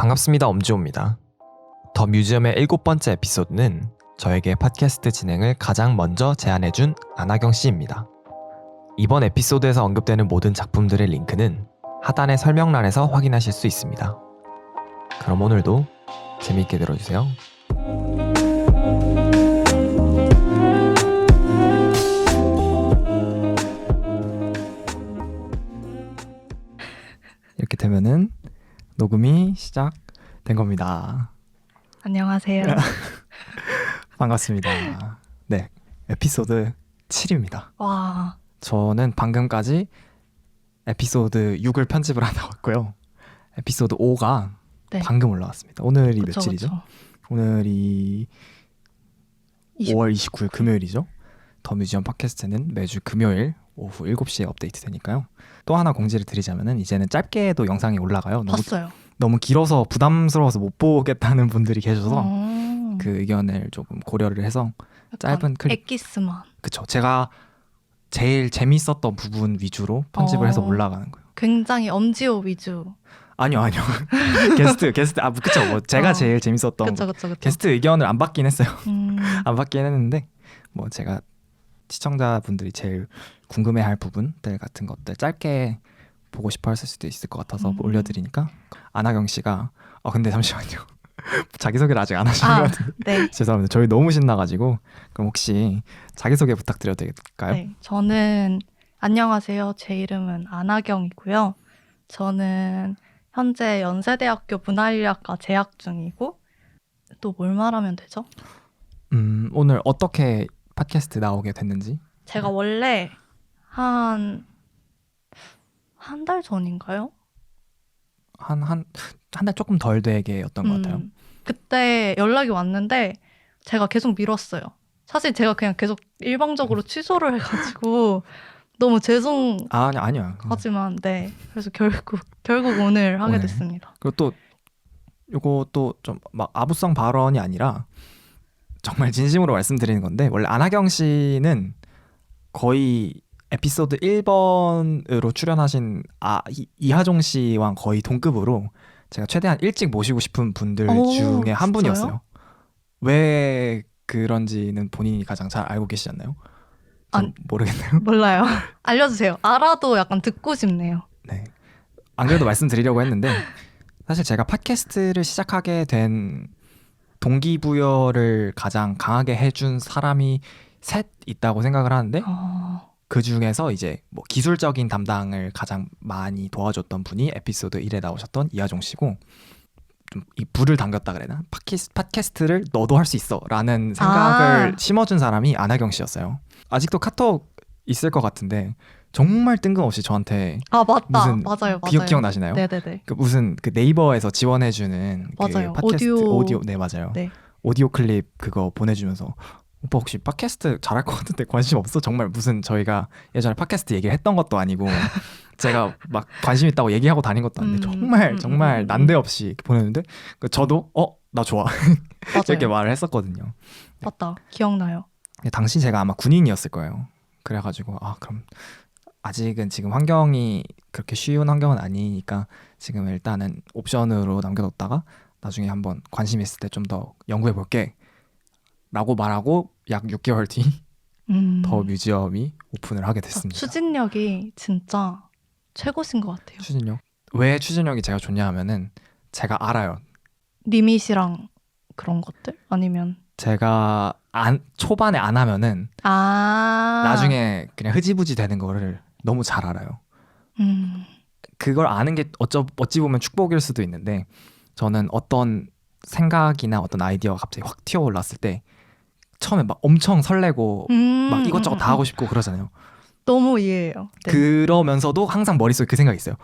반갑습니다. 엄지호입니다. 더 뮤지엄의 7번째 에피소드는 저에게 팟캐스트 진행을 가장 먼저 제안해준 안하경 씨입니다. 이번 에피소드에서 언급되는 모든 작품들의 링크는 하단의 설명란에서 확인하실 수 있습니다. 그럼 오늘도 재미있게 들어주세요. 이렇게 되면은 녹음이 시작된 겁니다. 안녕하세요. 반갑습니다. 네, 에피소드 7입니다. 와, 저는 방금까지 에피소드 6을 편집을 하다 왔고요. 에피소드 5가 네. 방금 올라왔습니다. 오늘이 그쵸, 며칠이죠? 그쵸. 오늘이 5월 29일 금요일이죠. 더 뮤지엄 팟캐스트는 매주 금요일 오후 7시에 업데이트 되니까요. 또 하나 공지를 드리자면은 이제는 짧게도 영상이 올라가요. 봤어요. 너무 길어서 부담스러워서 못 보겠다는 분들이 계셔서 그 의견을 조금 고려를 해서 짧은 클립. 엑기스만. 그쵸. 제가 제일 재밌었던 부분 위주로 편집을 해서 올라가는 거예요. 굉장히 엄지호 위주. 아니요. 게스트. 그쵸. 뭐 제가 제일 재밌었던 그쵸. 게스트 의견을 안 받긴 했어요. 안 받긴 했는데 뭐 제가 시청자분들이 제일 궁금해할 부분들 같은 것들 짧게 보고 싶어 했을 수도 있을 것 같아서 올려드리니까 안하경 씨가 근데 잠시만요. 자기소개를 아직 안 하신 것 같은데 네. 죄송합니다. 저희 너무 신나가지고 그럼 혹시 자기소개 부탁드려도 될까요? 네. 저는 안녕하세요. 제 이름은 안하경이고요. 저는 현재 연세대학교 문화인류학과 재학 중이고 또 뭘 말하면 되죠? 오늘 어떻게 팟캐스트 나오게 됐는지? 제가 원래 한 달 전인가요? 한 달 조금 덜 되게였던 것 같아요. 그때 연락이 왔는데 제가 계속 미뤘어요. 사실 제가 그냥 계속 일방적으로 취소를 해가지고 너무 아니요. 하지만 네. 그래서 결국 오늘 하게 오늘. 됐습니다. 그리고 또 요것도 좀 막 아부성 발언이 아니라 정말 진심으로 말씀드리는 건데 원래 안하경 씨는 거의 에피소드 1번으로 출연하신 이하종 씨와 거의 동급으로 제가 최대한 일찍 모시고 싶은 분들 중에 한 분이었어요. 왜 그런지는 본인이 가장 잘 알고 계시지 않나요? 모르겠네요. 몰라요. 알려주세요. 알아도 약간 듣고 싶네요. 네. 안 그래도 말씀드리려고 했는데 사실 제가 팟캐스트를 시작하게 된 동기부여를 가장 강하게 해준 사람이 셋 있다고 생각을 하는데 그 중에서 이제 뭐 기술적인 담당을 가장 많이 도와줬던 분이 에피소드 1에 나오셨던 이하종 씨고 좀 이 불을 당겼다 그래나? 팟캐스트를 너도 할 수 있어 라는 생각을 심어준 사람이 안하경 씨였어요. 아직도 카톡 있을 것 같은데 정말 뜬금없이 저한테 맞다. 무슨 맞아요. 기억나시나요? 네네네. 그 무슨 그 네이버에서 지원해주는 맞아요. 그 팟캐스트 오디오 네 맞아요. 네. 오디오 클립 그거 보내주면서 오빠 혹시 팟캐스트 잘할 것 같은데 관심 없어? 정말 무슨 저희가 예전에 팟캐스트 얘기를 했던 것도 아니고 제가 막 관심 있다고 얘기하고 다닌 것도 아닌데 정말 난데없이 보냈는데 저도 나 좋아 이렇게 말을 했었거든요. 맞다. 기억나요. 당시 제가 아마 군인이었을 거예요. 그래가지고 그럼 아직은 지금 환경이 그렇게 쉬운 환경은 아니니까 지금 일단은 옵션으로 남겨뒀다가 나중에 한번 관심 있을 때 좀 더 연구해볼게 라고 말하고 약 6개월 뒤 더 뮤지엄이 오픈을 하게 됐습니다. 추진력이 진짜 최고신 것 같아요. 추진력? 왜 추진력이 제가 좋냐 하면은 제가 알아요. 리밋이랑 그런 것들? 아니면 제가 초반에 안 하면은 나중에 그냥 흐지부지 되는 거를 너무 잘 알아요. 그걸 아는 게 어찌 보면 축복일 수도 있는데 저는 어떤 생각이나 어떤 아이디어가 갑자기 확 튀어올랐을 때 처음에 막 엄청 설레고 막 이것저것 다 하고 싶고 그러잖아요. 너무 이해해요. 네. 그러면서도 항상 머릿속에 그 생각이 있어요.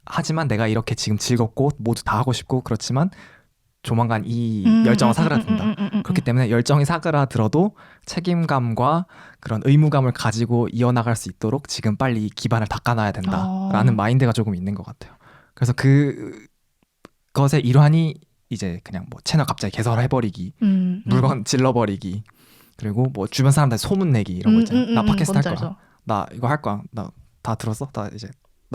하지만 내가 이렇게 지금 즐겁고 모두 다 하고 싶고 그렇지만 조만간 이 열정은 사그라든다. 그렇기 때문에 열정이 사그라들어도 책임감과 그런 의무감을 가지고 이어나갈 수 있도록 지금 빨리 기반을 닦아놔야 된다라는 마인드가 조금 있는 것 같아요. 그래서 그것의 일환이 이제 그냥 뭐 채널 갑자기 개설해버리기, 물건 질러버리기, 그리고 뭐 주변 사람들 소문내기 이런 거 있잖아요. 나 팟캐스트 할 거야. 나 이거 할 거야. 나 다 들었어? 나 이제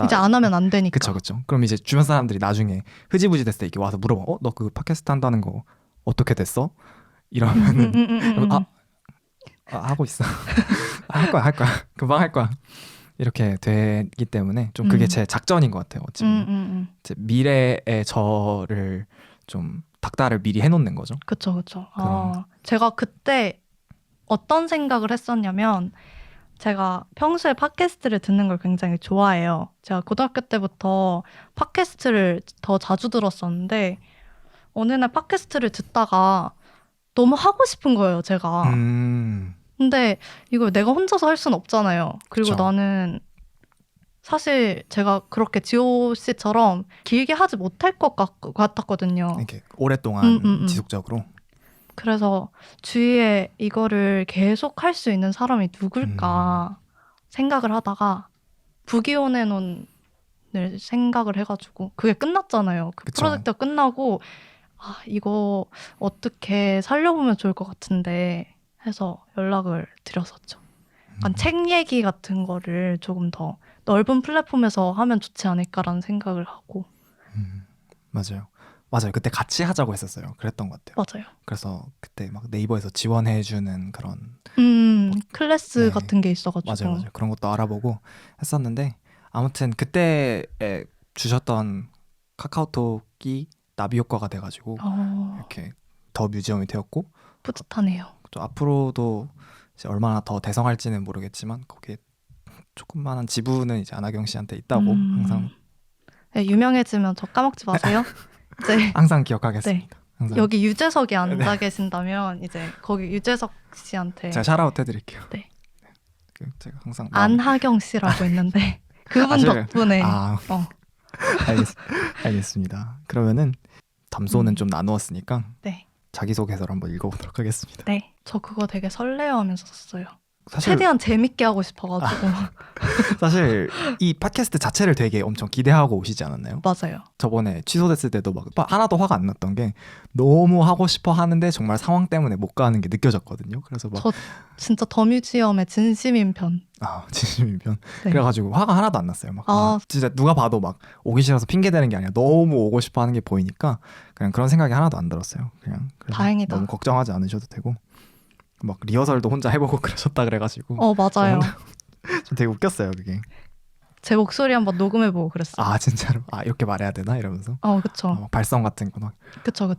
이제 안 하면 안 되니까. 그쵸. 그럼 이제 주변 사람들이 나중에 흐지부지 됐을 때 이렇게 와서 물어봐. 너 그 팟캐스트 한다는 거 어떻게 됐어? 이러면은 하고 있어. 할 거야. 금방 할 거야. 이렇게 되기 때문에 좀 그게 제 작전인 것 같아요. 어찌 보면 제 미래의 저를 좀 닥달을 미리 해놓는 거죠. 그쵸. 제가 그때 어떤 생각을 했었냐면 제가 평소에 팟캐스트를 듣는 걸 굉장히 좋아해요. 제가 고등학교 때부터 팟캐스트를 더 자주 들었었는데 어느 날 팟캐스트를 듣다가 너무 하고 싶은 거예요, 제가. 근데 이걸 내가 혼자서 할 수는 없잖아요. 그리고 그쵸. 나는 사실 제가 그렇게 지호 씨처럼 길게 하지 못할 것 같았거든요. 이렇게 오랫동안 지속적으로. 그래서 주위에 이거를 계속 할 수 있는 사람이 누굴까 생각을 하다가 부기온의논을 생각을 해가지고 그게 끝났잖아요. 그 그쵸. 프로젝트가 끝나고 이거 어떻게 살려보면 좋을 것 같은데 해서 연락을 드렸었죠. 책 얘기 같은 거를 조금 더 넓은 플랫폼에서 하면 좋지 않을까라는 생각을 하고. 맞아요. 그때 같이 하자고 했었어요. 그랬던 것 같아요. 맞아요. 그래서 그때 막 네이버에서 지원해주는 그런 클래스 네. 같은 게 있어가지고. 맞아요. 그런 것도 알아보고 했었는데 아무튼 그때 주셨던 카카오톡이 나비 효과가 돼가지고 이렇게 더 뮤지엄이 되었고 뿌듯하네요. 또 앞으로도 이제 얼마나 더 대성할지는 모르겠지만 거기에 조그만한 지분은 이제 안하경 씨한테 있다고 항상 네, 유명해지면 저 까먹지 마세요. 이제 항상 기억하겠습니다. 항상. 여기 유재석이 앉아 계신다면 이제 거기 유재석 씨한테 제가 샤라웃 해드릴게요. 네. 제가 항상 안하경 씨라고 있는데 그분 제가- 덕분에 알겠습니다. 그러면은 담소는 좀 나누었으니까 네. 자기소개서를 한번 읽어보도록 하겠습니다. 네. 저 그거 되게 설레어하면서 썼어요. 사실 최대한 재밌게 하고 싶어가지고. 사실 이 팟캐스트 자체를 되게 엄청 기대하고 오시지 않았나요? 맞아요. 저번에 취소됐을 때도 막 하나도 화가 안 났던 게 너무 하고 싶어 하는데 정말 상황 때문에 못 가는 게 느껴졌거든요. 그래서 막 저 진짜 더 뮤지엄의 진심인 편. 진심인 편. 네. 그래가지고 화가 하나도 안 났어요. 막 진짜 누가 봐도 막 오기 싫어서 핑계 대는 게 아니라 너무 오고 싶어 하는 게 보이니까 그냥 그런 생각이 하나도 안 들었어요. 그냥 그래서 다행이다. 너무 걱정하지 않으셔도 되고 막 리허설도 혼자 해보고 그러셨다 그래가지고 맞아요. 좀 되게 웃겼어요 그게. 제 목소리 한번 녹음해보고 그랬어요. 진짜로 이렇게 말해야 되나 이러면서 그쵸. 발성 같은 거 막. 그쵸.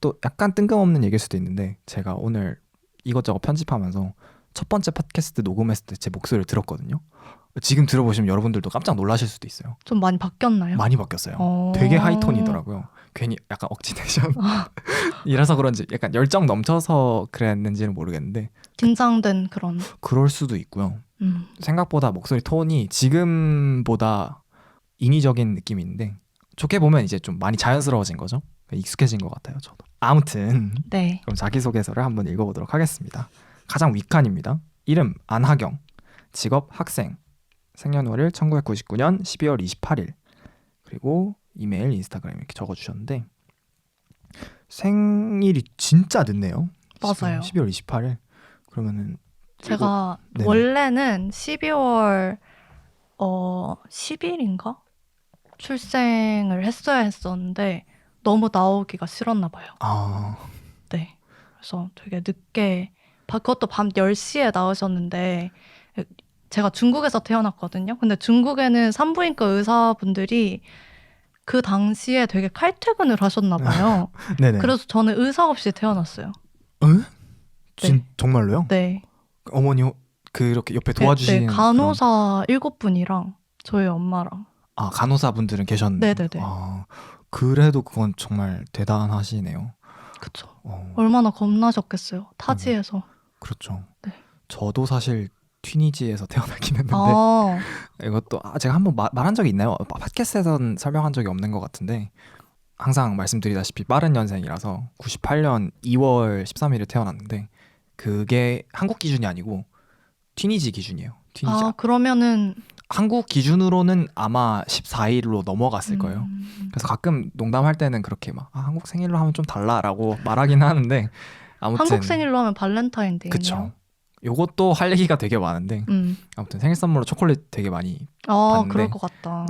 또 약간 뜬금없는 얘기일 수도 있는데 제가 오늘 이것저것 편집하면서 첫 번째 팟캐스트 녹음했을 때 제 목소리를 들었거든요. 지금 들어보시면 여러분들도 깜짝 놀라실 수도 있어요. 좀 많이 바뀌었나요? 많이 바뀌었어요. 되게 하이톤이더라고요. 괜히 약간 억지 내션 이라서 그런지 약간 열정 넘쳐서 그랬는지는 모르겠는데 긴장된 그런. 그럴 수도 있고요. 생각보다 목소리 톤이 지금보다 인위적인 느낌이 있는데 좋게 보면 이제 좀 많이 자연스러워진 거죠. 익숙해진 것 같아요. 저도. 아무튼 네. 그럼 자기소개서를 한번 읽어보도록 하겠습니다. 가장 윗칸입니다. 이름 안하경, 직업 학생, 생년월일 1999년 12월 28일, 그리고 이메일, 인스타그램 이렇게 적어주셨는데 생일이 진짜 늦네요. 맞아요. 12월 28일. 그러면은 제가 네네. 원래는 12월 10일인가? 출생을 했어야 했었는데 너무 나오기가 싫었나 봐요. 네. 그래서 되게 늦게 그것도 밤 10시에 나오셨는데 제가 중국에서 태어났거든요. 근데 중국에는 산부인과 의사분들이 그 당시에 되게 칼퇴근을 하셨나 봐요. 네네. 그래서 저는 의사 없이 태어났어요. 네. 정말로요? 네. 어머니 그렇게 옆에 도와주시는 네, 간호사 7분이랑 저희 엄마랑. 간호사분들은 계셨는데. 네네네. 그래도 그건 정말 대단하시네요. 그쵸. 어, 얼마나 겁나셨겠어요. 타지에서. 그렇죠. 네. 저도 사실 튀니지에서 태어나긴 했는데 이것도 제가 한번 말한 적이 있나요? 팟캐스트에서는 설명한 적이 없는 것 같은데 항상 말씀드리다시피 빠른 년생이라서 98년 2월 13일에 태어났는데 그게 한국 기준이 아니고 튀니지 기준이에요. 튀니지. 그러면은 한국 기준으로는 아마 14일로 넘어갔을 거예요. 그래서 가끔 농담할 때는 그렇게 막 한국 생일로 하면 좀 달라라고 말하긴 하는데 아무튼 한국 생일로 하면 발렌타인데이네요. 그쵸. 요것도 할 얘기가 되게 많은데 음. 아무튼 생일 선물로 초콜릿 되게 많이 그럴 봤는데 것 같다.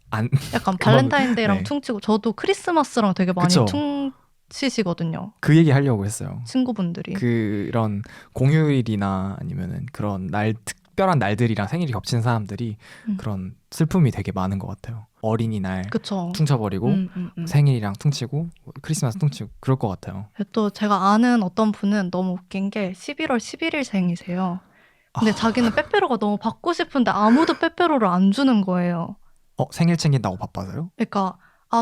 안 약간 그건- 발렌타인데이랑 네. 퉁치고 저도 크리스마스랑 되게 많이 그쵸. 퉁치시거든요. 그 얘기 하려고 했어요. 친구분들이. 그런 공휴일이나 아니면은 그런 날 특별한 날들이랑 생일이 겹친 사람들이 음. 그런 슬픔이 되게 많은 것 같아요. 어린이날 그쵸. 퉁쳐버리고 음. 생일이랑 퉁치고 크리스마스 퉁치고 그럴 것 같아요. 또 제가 아는 어떤 분은 너무 웃긴 게 11월 11일생이세요. 근데 자기는 빼빼로가 너무 받고 싶은데 아무도 빼빼로를 안 주는 거예요. 생일 챙긴다고 바빠서요? 그러니까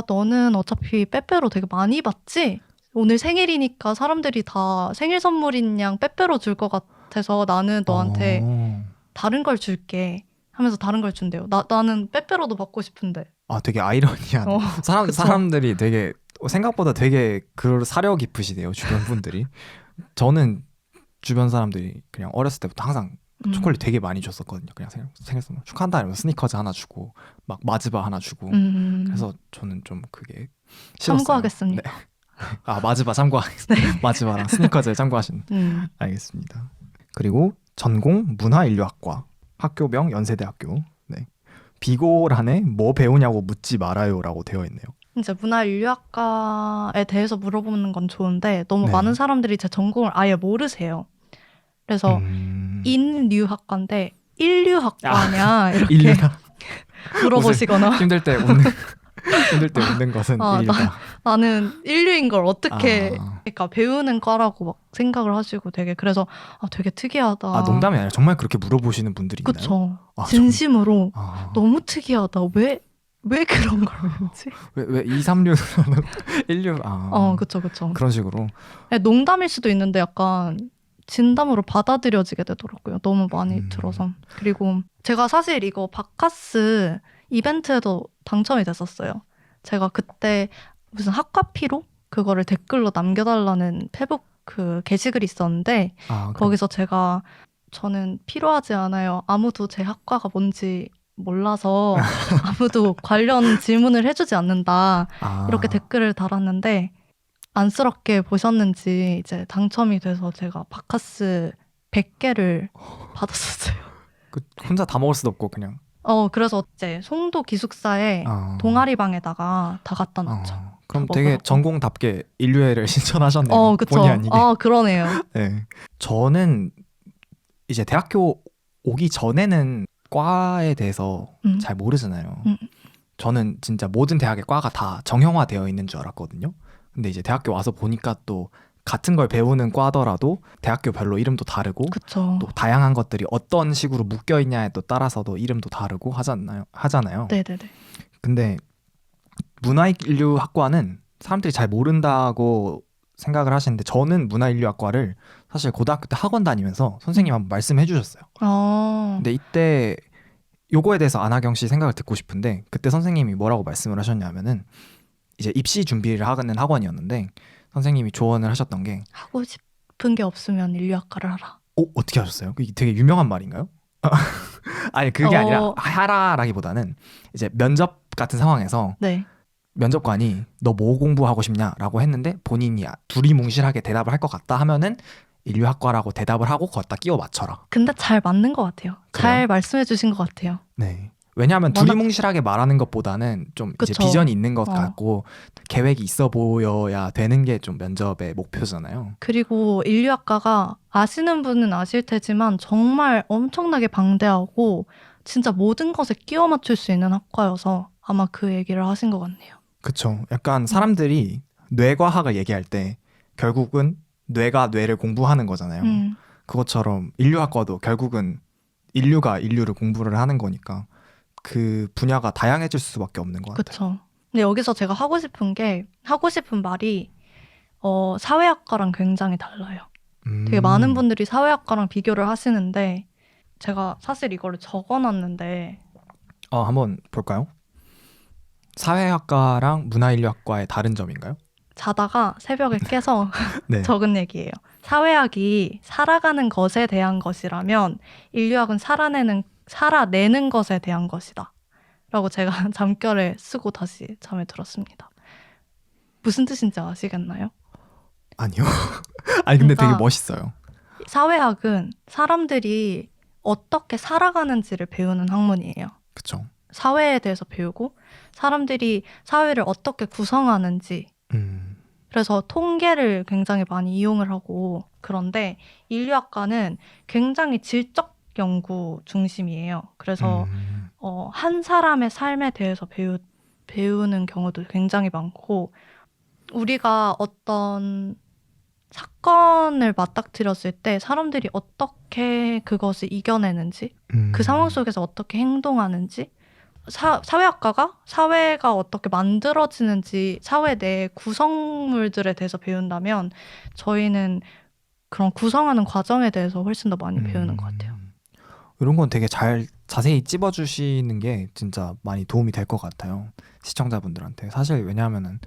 너는 어차피 빼빼로 되게 많이 받지? 오늘 생일이니까 사람들이 다 생일 선물인 양 빼빼로 줄 것 같아서 나는 너한테 다른 걸 줄게 하면서 다른 걸 준대요. 나는 빼빼로도 받고 싶은데. 되게 아이러니한 그쵸. 사람들이 되게 생각보다 되게 사려 깊으시대요, 주변 분들이. 저는 주변 사람들이 그냥 어렸을 때부터 항상 초콜릿 되게 많이 줬었거든요. 그냥 생일 선물 축하한다 이러면 스니커즈 하나 주고 막 마즈바 하나 주고. 그래서 저는 좀 그게 싫었어요. 참고하겠습니다. 네. 마즈바 참고하겠습니다. 마즈바랑 스니커즈에 참고하신. 알겠습니다. 그리고 전공 문화인류학과, 학교명 연세대학교. 네. 비고란에 뭐 배우냐고 묻지 말아요라고 되어 있네요. 이제 문화인류학과에 대해서 물어보는 건 좋은데 너무 네. 많은 사람들이 제 전공을 아예 모르세요. 그래서 인류학과인데 인류학과냐 이렇게 인류다. 물어보시거나 힘들 때 웃는 것은 인류다. 나는 인류인 걸 어떻게 아. 그러니까 배우는 과라고 막 생각을 하시고 되게 되게 특이하다. 농담이 아니라 정말 그렇게 물어보시는 분들이 있나요? 그쵸. 아, 진심으로 아. 너무 특이하다. 왜 그런 걸 배우지? 왜 2, 3류 1류 그쵸. 그런 식으로. 농담일 수도 있는데 약간 진담으로 받아들여지게 되더라고요. 너무 많이 들어서. 그리고 제가 사실 이거 바카스 이벤트에도 당첨이 됐었어요. 제가 그때 무슨 학과피로 그거를 댓글로 남겨달라는 페북 그 게시글이 있었는데 거기서 저는 필요하지 않아요. 아무도 제 학과가 뭔지 몰라서 아무도 관련 질문을 해주지 않는다. 이렇게 댓글을 달았는데 안쓰럽게 보셨는지 이제 당첨이 돼서 제가 바카스 100개를 받았었어요. 혼자 다 먹을 수도 없고 그냥. 그래서 이제 송도 기숙사에 동아리방에다가 다 갖다 놨죠. 그럼 다 되게 먹으라고. 전공답게 인류애를 신청하셨네요. 그쵸. 본의 아니게. 그러네요. 네. 저는 이제 대학교 오기 전에는 과에 대해서 잘 모르잖아요. 저는 진짜 모든 대학의 과가 다 정형화되어 있는 줄 알았거든요. 근데 이제 대학교 와서 보니까 또 같은 걸 배우는 과더라도 대학교별로 이름도 다르고 그쵸. 또 다양한 것들이 어떤 식으로 묶여 있냐에 또 따라서도 이름도 다르고 하잖아요. 네네네. 근데 문화인류학과는 사람들이 잘 모른다고 생각을 하시는데 저는 문화인류학과를 사실 고등학교 때 학원 다니면서 선생님 한번 말씀해 주셨어요. 근데 이때 요거에 대해서 안하경 씨 생각을 듣고 싶은데 그때 선생님이 뭐라고 말씀을 하셨냐면은 이제 입시 준비를 하는 학원이었는데 선생님이 조언을 하셨던 게 하고 싶은 게 없으면 인류학과를 하라. 어떻게 하셨어요? 이게 되게 유명한 말인가요? 아니 그게 아니라 하라라기보다는 이제 면접 같은 상황에서 네. 면접관이 너 뭐 공부하고 싶냐라고 했는데 본인이 두리뭉실하게 대답을 할 것 같다 하면은 인류학과라고 대답을 하고 거기다 끼워 맞춰라. 근데 잘 맞는 것 같아요. 그래요? 잘 말씀해 주신 것 같아요. 네. 왜냐하면 두리뭉실하게 말하는 것보다는 좀 이제 그쵸. 비전이 있는 것 같고 계획이 있어 보여야 되는 게 좀 면접의 목표잖아요. 그리고 인류학과가 아시는 분은 아실 테지만 정말 엄청나게 방대하고 진짜 모든 것에 끼워 맞출 수 있는 학과여서 아마 그 얘기를 하신 것 같네요. 그쵸. 약간 사람들이 뇌과학을 얘기할 때 결국은 뇌가 뇌를 공부하는 거잖아요. 그것처럼 인류학과도 결국은 인류가 인류를 공부를 하는 거니까 그 분야가 다양해질 수밖에 없는 것 같아요. 그렇죠. 근데 여기서 제가 하고 싶은 말이 사회학과랑 굉장히 달라요. 되게 많은 분들이 사회학과랑 비교를 하시는데 제가 사실 이거를 적어놨는데 한번 볼까요? 사회학과랑 문화인류학과의 다른 점인가요? 자다가 새벽에 깨서 네. 적은 얘기예요. 사회학이 살아가는 것에 대한 것이라면 인류학은 살아내는 것에 대한 것이다. 라고 제가 잠결에 쓰고 다시 잠에 들었습니다. 무슨 뜻인지 아시겠나요? 아니요. 아니 근데 그러니까 되게 멋있어요. 사회학은 사람들이 어떻게 살아가는지를 배우는 학문이에요. 그쵸. 사회에 대해서 배우고 사람들이 사회를 어떻게 구성하는지 그래서 통계를 굉장히 많이 이용을 하고 그런데 인류학과는 굉장히 질적 연구 중심이에요. 그래서 한 사람의 삶에 대해서 배우는 경우도 굉장히 많고 우리가 어떤 사건을 맞닥뜨렸을 때 사람들이 어떻게 그것을 이겨내는지 그 상황 속에서 어떻게 행동하는지 사회학과가 사회가 어떻게 만들어지는지 사회 내 구성물들에 대해서 배운다면 저희는 그런 구성하는 과정에 대해서 훨씬 더 많이 배우는 것 같아요. 이런 건 되게 잘 자세히 찝어주시는 게 진짜 많이 도움이 될 것 같아요. 시청자분들한테. 사실 왜냐하면은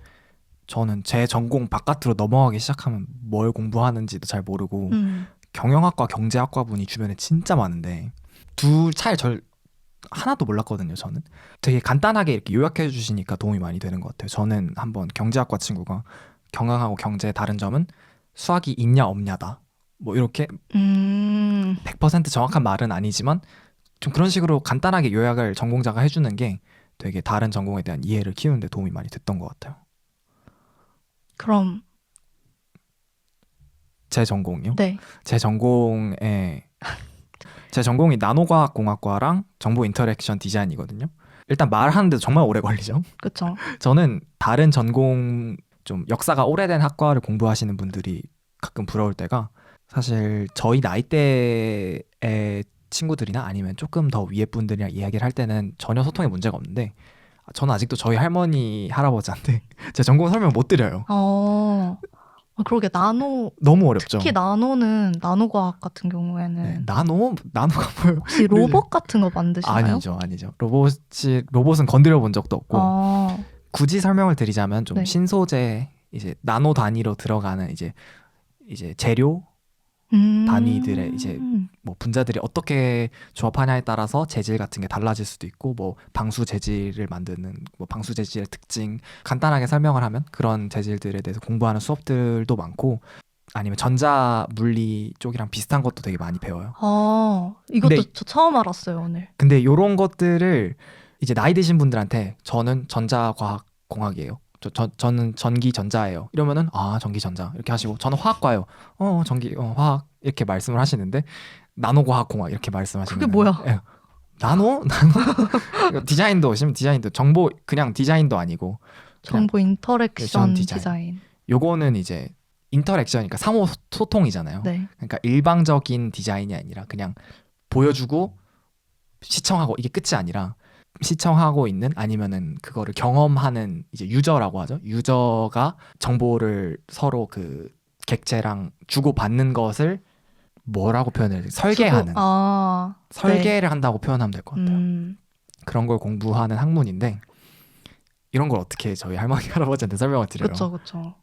저는 제 전공 바깥으로 넘어가기 시작하면 뭘 공부하는지도 잘 모르고 경영학과 경제학과 분이 주변에 진짜 많은데 둘 차이 하나도 몰랐거든요. 저는 되게 간단하게 이렇게 요약해 주시니까 도움이 많이 되는 것 같아요. 저는 한번 경제학과 친구가 경영하고 경제의 다른 점은 수학이 있냐 없냐다 뭐 이렇게 100% 정확한 말은 아니지만 좀 그런 식으로 간단하게 요약을 전공자가 해주는 게 되게 다른 전공에 대한 이해를 키우는 데 도움이 많이 됐던 것 같아요. 그럼 제 전공이요? 네. 제 전공이 나노과학공학과랑 정보 인터랙션 디자인이거든요. 일단 말하는데도 정말 오래 걸리죠. 그렇죠. 저는 다른 전공 좀 역사가 오래된 학과를 공부하시는 분들이 가끔 부러울 때가 사실 저희 나이대의 친구들이나 아니면 조금 더 위에 분들이랑 이야기를 할 때는 전혀 소통에 문제가 없는데 저는 아직도 저희 할머니 할아버지한테 제 전공 설명 못 드려요. 그러게 너무 어렵죠. 특히 나노는 나노과학 같은 경우에는 네, 나노가 뭐예요? 혹시 로봇 같은 거 만드시나요? 아니죠. 로봇은 건드려 본 적도 없고 굳이 설명을 드리자면 좀 네. 신소재 이제 나노 단위로 들어가는 이제 재료 단위들의 이제 뭐 분자들이 어떻게 조합하냐에 따라서 재질 같은 게 달라질 수도 있고 뭐 방수 재질을 만드는 뭐 방수 재질의 특징 간단하게 설명을 하면 그런 재질들에 대해서 공부하는 수업들도 많고 아니면 전자 물리 쪽이랑 비슷한 것도 되게 많이 배워요. 이것도 근데- 저 처음 알았어요 오늘. 근데 요런 것들을 이제 나이 드신 분들한테 저는 전자과학공학이에요. 저는 전기전자예요. 이러면은 전기전자 이렇게 하시고 저는 화학과예요. 화학 이렇게 말씀을 하시는데 나노과학공학 이렇게 말씀하시면 그게 뭐야? 나노 디자인도 정보 그냥 디자인도 아니고 정보 인터랙션 디자인. 디자인. 요거는 이제 인터랙션이니까 상호 소통이잖아요. 네. 그러니까 일방적인 디자인이 아니라 그냥 보여주고 시청하고 이게 끝이 아니라 시청하고 있는 아니면은 그거를 경험하는 이제 유저라고 하죠. 유저가 정보를 서로 그 객체랑 주고 받는 것을 뭐라고 표현해야 돼? 설계하는 설계를 한다고 표현하면 될 것 같아요. 그런 걸 공부하는 학문인데 이런 걸 어떻게 저희 할머니 할아버지한테 설명을 드려요? 그렇죠.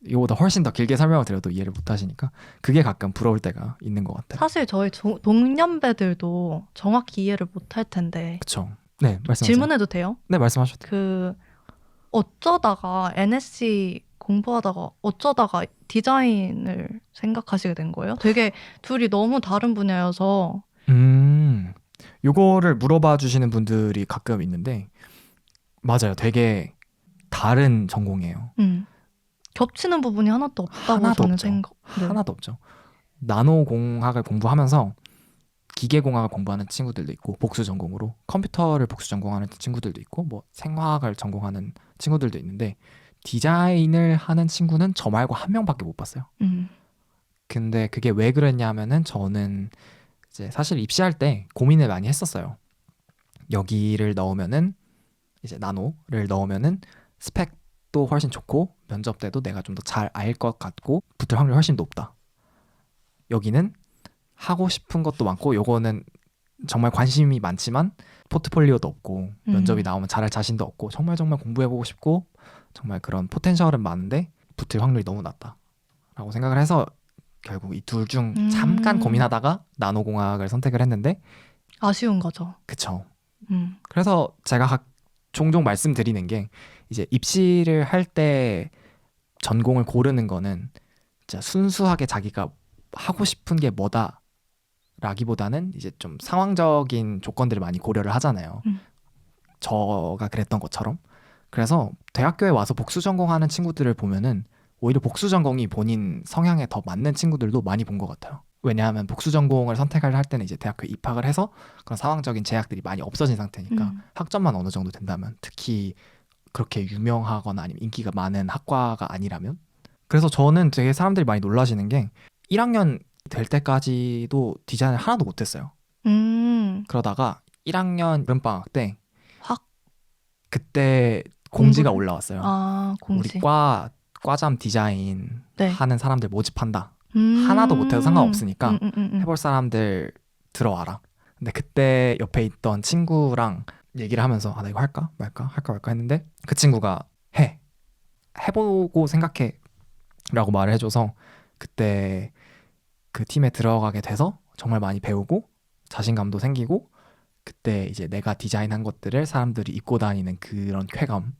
이거보다 훨씬 더 길게 설명을 드려도 이해를 못 하시니까 그게 가끔 부러울 때가 있는 것 같아요. 사실 저희 동년배들도 정확히 이해를 못 할 텐데. 그렇죠. 네, 말씀하세요. 질문해도 돼요? 네, 말씀하셔도 돼요. 어쩌다가 NSC 공부하다가 어쩌다가 디자인을 생각하시게 된 거예요? 되게 둘이 너무 다른 분야여서. 요거를 물어봐 주시는 분들이 가끔 있는데 맞아요. 되게 다른 전공이에요. 겹치는 부분이 하나도 없다고 하나도 저는 없죠. 생각. 네. 하나도 없죠. 나노공학을 공부하면서 기계공학을 공부하는 친구들도 있고 복수 전공으로 컴퓨터를 복수 전공하는 친구들도 있고 뭐 생화학을 전공하는 친구들도 있는데 디자인을 하는 친구는 저 말고 한 명밖에 못 봤어요. 근데 그게 왜 그랬냐면은 저는 이제 사실 입시할 때 고민을 많이 했었어요. 여기를 넣으면은 이제 나노를 넣으면은 스펙도 훨씬 좋고 면접 때도 내가 좀 더 잘 알 것 같고 붙을 확률이 훨씬 높다. 여기는 하고 싶은 것도 많고 요거는 정말 관심이 많지만 포트폴리오도 없고 면접이 나오면 잘할 자신도 없고 정말 공부해보고 싶고 정말 그런 포텐셜은 많은데 붙을 확률이 너무 낮다라고 생각을 해서 결국 이 둘 중 잠깐 고민하다가 나노공학을 선택을 했는데 아쉬운 거죠. 그쵸. 그래서 제가 종종 말씀드리는 게 이제 입시를 할 때 전공을 고르는 거는 진짜 순수하게 자기가 하고 싶은 게 뭐다 라기보다는 이제 좀 상황적인 조건들을 많이 고려를 하잖아요. 저가 그랬던 것처럼. 그래서 대학교에 와서 복수 전공하는 친구들을 보면은 오히려 복수 전공이 본인 성향에 더 맞는 친구들도 많이 본 것 같아요. 왜냐하면 복수 전공을 선택을 할 때는 이제 대학교에 입학을 해서 그런 상황적인 제약들이 많이 없어진 상태니까 학점만 어느 정도 된다면, 특히 그렇게 유명하거나 아니면 인기가 많은 학과가 아니라면. 그래서 저는 되게 사람들이 많이 놀라시는 게 1학년 될 때까지도 디자인을 하나도 못했어요. 그러다가 1학년 여름방학 때 확 그때 공지가 공부를? 올라왔어요. 아, 공지. 우리 과잠 디자인 네. 하는 사람들 모집한다. 하나도 못해도 상관없으니까 해볼 사람들 들어와라. 근데 그때 옆에 있던 친구랑 얘기를 하면서 나 이거 할까 말까 했는데 그 친구가 해보고 생각해 라고 말을 해줘서 그때 그 팀에 들어가게 돼서 정말 많이 배우고 자신감도 생기고, 그때 이제 내가 디자인한 것들을 사람들이 입고 다니는 그런 쾌감,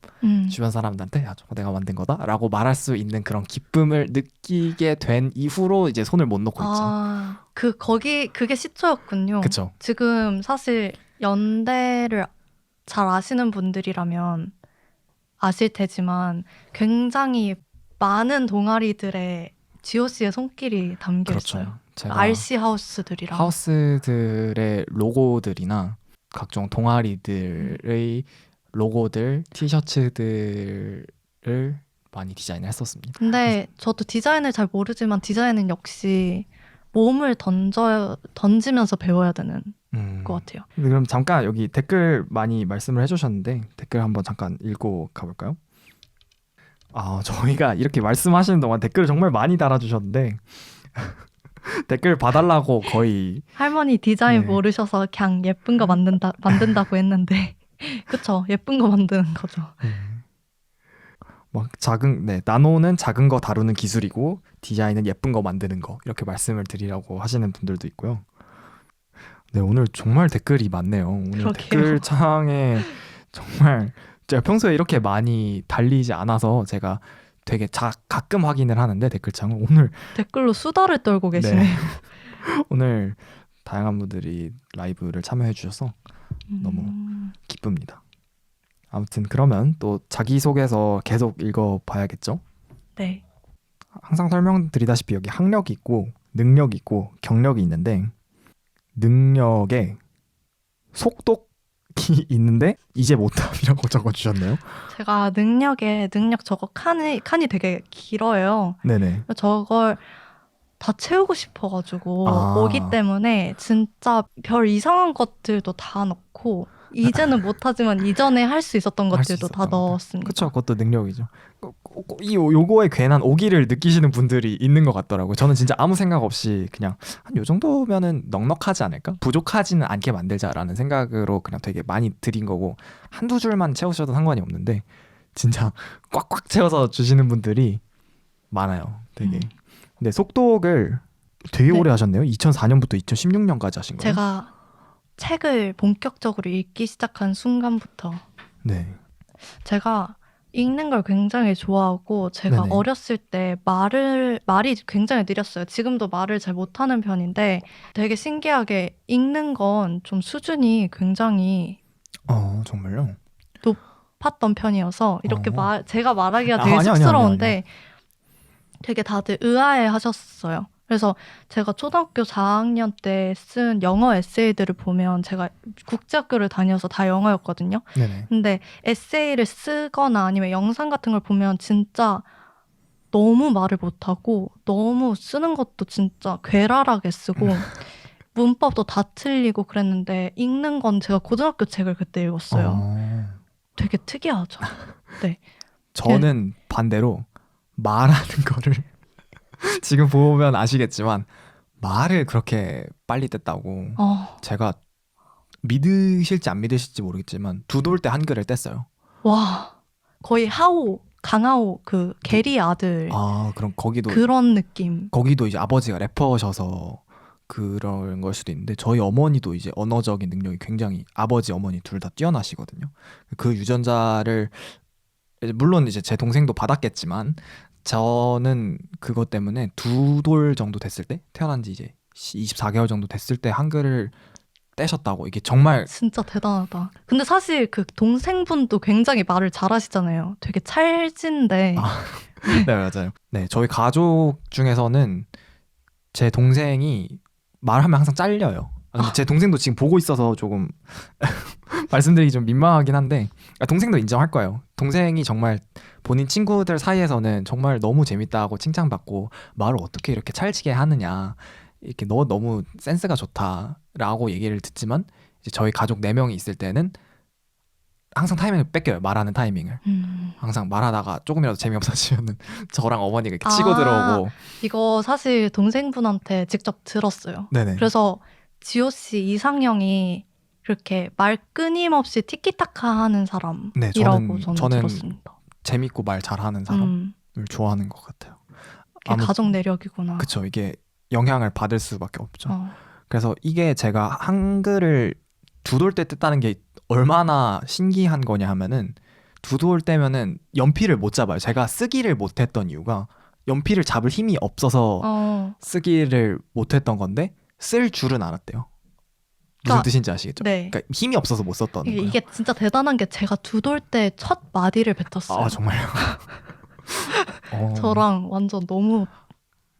주변 사람들한테 야 저거 내가 만든 거다 라고 말할 수 있는 그런 기쁨을 느끼게 된 이후로 이제 손을 못 놓고 있죠. 그게 시초였군요. 그쵸. 지금 사실 연대를 잘 아시는 분들이라면 아실 테지만 굉장히 많은 동아리들의 GOC의 손길이 담겨 있어요. 그렇죠. 제가 RC 하우스들이랑. 하우스들의 로고들이나 각종 동아리들의 로고들, 티셔츠들을 많이 디자인을 했었습니다. 근데 저도 디자인을 잘 모르지만 디자인은 역시 몸을 던지면서 배워야 되는 것 같아요. 그럼 잠깐 여기 댓글 많이 말씀을 해주셨는데 댓글 한번 잠깐 읽고 가볼까요? 저희가 이렇게 말씀하시는 동안 댓글을 정말 많이 달아주셨는데 댓글 봐달라고 거의. 할머니 디자인 네. 모르셔서 그냥 예쁜 거 만든다고 했는데 그쵸? 예쁜 거 만드는 거죠. 막 나노는 작은 거 다루는 기술이고 디자인은 예쁜 거 만드는 거, 이렇게 말씀을 드리라고 하시는 분들도 있고요. 네, 오늘 정말 댓글이 많네요. 오늘 그러게요. 댓글창에 정말 제가 평소에 이렇게 많이 달리지 않아서 제가 되게 가끔 확인을 하는데 댓글창을 오늘 댓글로 수다를 떨고 계시네요. 오늘 다양한 분들이 라이브를 참여해 주셔서 너무 기쁩니다. 아무튼 그러면 또 자기소개서 계속 읽어봐야겠죠? 네. 항상 설명드리다시피 여기 학력이 있고 능력이 있고 경력이 있는데, 능력에 속독이 있는데 이제 못함이라고 적어주셨네요. 제가 능력 저거 칸이 되게 길어요. 네네. 저걸 다 채우고 싶어가지고 아. 오기 때문에 진짜 별 이상한 것들도 다 넣고, 이제는 못하지만 이전에 할 수 있었던 할수 것들도 다 있었던 것들. 넣었습니다. 그렇죠. 그것도 능력이죠. 요거에 괜한 오기를 느끼시는 분들이 있는 것 같더라고요. 저는 진짜 아무 생각 없이 그냥 한 요 정도면은 넉넉하지 않을까? 부족하지는 않게 만들자라는 생각으로 그냥 되게 많이 드린 거고, 한두 줄만 채우셔도 상관이 없는데 진짜 꽉꽉 채워서 주시는 분들이 많아요. 되게. 근데 속독을 되게 네. 오래 하셨네요. 2004년부터 2016년까지 하신 거예요? 제가 책을 본격적으로 읽기 시작한 순간부터 네. 제가 읽는 걸 굉장히 좋아하고, 제가 네네. 어렸을 때 말이 굉장히 느렸어요. 지금도 말을 잘 못하는 편인데 되게 신기하게 읽는 건 좀 수준이 굉장히 정말요? 높았던 편이어서 이렇게 어. 제가 말하기가 되게 아니요. 쑥스러운데 되게 다들 의아해 하셨어요. 그래서 제가 초등학교 4학년 때 쓴 영어 에세이들을 보면, 제가 국제학교를 다녀서 다 영어였거든요. 네네. 근데 에세이를 쓰거나 아니면 영상 같은 걸 보면 진짜 너무 말을 못하고 너무 쓰는 것도 진짜 괴랄하게 쓰고 문법도 다 틀리고 그랬는데, 읽는 건 제가 고등학교 책을 그때 읽었어요. 되게 특이하죠. 네. 저는 반대로 말하는 거를 지금 보면 아시겠지만 말을 그렇게 빨리 뗐다고, 제가 믿으실지 안 믿으실지 모르겠지만 두 돌 때 한글을 뗐어요. 와, 거의 강하오 그 게리 아들 그럼 거기도 그런 느낌. 거기도 이제 아버지가 래퍼셔서 그런 걸 수도 있는데, 저희 어머니도 이제 언어적인 능력이 굉장히, 아버지 어머니 둘 다 뛰어나시거든요. 그 유전자를 물론 이제 제 동생도 받았겠지만 저는 그것 때문에 2돌 정도 됐을 때 태어난 지 이제 24개월 정도 됐을 때 한글을 떼셨다고. 이게 정말 진짜 대단하다. 근데 사실 그 동생분도 굉장히 말을 잘하시잖아요. 되게 찰진데. 네, 맞아요. 네, 저희 가족 중에서는 제 동생이 말하면 항상 잘려요. 근데 제 동생도 지금 보고 있어서 조금 말씀드리기 좀 민망하긴 한데 동생도 인정할 거예요. 동생이 정말 본인 친구들 사이에서는 정말 너무 재밌다고 칭찬받고 말을 어떻게 이렇게 찰지게 하느냐, 이렇게 너 너무 센스가 좋다라고 얘기를 듣지만 이제 저희 가족 4명이 있을 때는 항상 타이밍을 뺏겨요. 말하는 타이밍을. 항상 말하다가 조금이라도 재미없어지면은 저랑 어머니가 이렇게 치고 들어오고. 이거 사실 동생분한테 직접 들었어요. 네네. 그래서 지호 씨 이상형이 그렇게 말 끊임없이 티키타카 하는 사람이라고 네, 저는 저는 들었습니다. 재밌고 말 잘하는 사람을 좋아하는 것 같아요. 이게 가족 내력이구나. 그쵸. 이게 영향을 받을 수밖에 없죠. 어. 그래서 이게 제가 한글을 2돌 때 뗐다는 게 얼마나 신기한 거냐 하면은 2돌 때면은 연필을 못 잡아요. 제가 쓰기를 못했던 이유가 연필을 잡을 힘이 없어서 쓰기를 못했던 건데 쓸 줄은 알았대요. 무슨 뜻인지 아시겠죠? 네. 그러니까 힘이 없어서 못 썼던 거예요. 이게 진짜 대단한 게 제가 2돌 때 첫 마디를 뱉었어요. 아 정말요? 저랑 완전 너무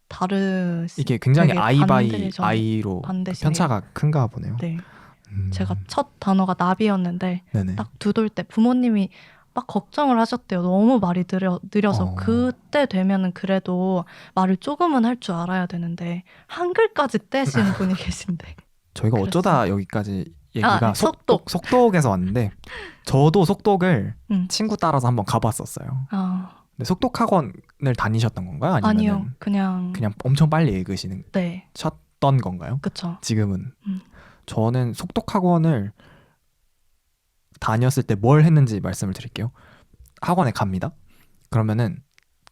다르시. 이게 굉장히 되게 아이 바이 반대죠. 아이로 반대시네요. 편차가 큰가 보네요. 네. 제가 첫 단어가 나비였는데 네네. 딱 2돌 때 부모님이 막 걱정을 하셨대요. 너무 말이 느려서 그때 되면은 그래도 말을 조금은 할 줄 알아야 되는데 한글까지 떼신 분이 계신데. 저희가 어쩌다 여기까지 얘기가 속독. 속독에서 왔는데 저도 속독을 친구 친구 따라서 한번 가봤었어요. 근데 속독 학원을 다니셨던 건가요? 아니요. 그냥 엄청 빨리 읽으시는 네. 쳤던 건가요? 그쵸. 지금은 저는 속독 학원을 다녔을 때 뭘 했는지 말씀을 드릴게요. 학원에 갑니다. 그러면은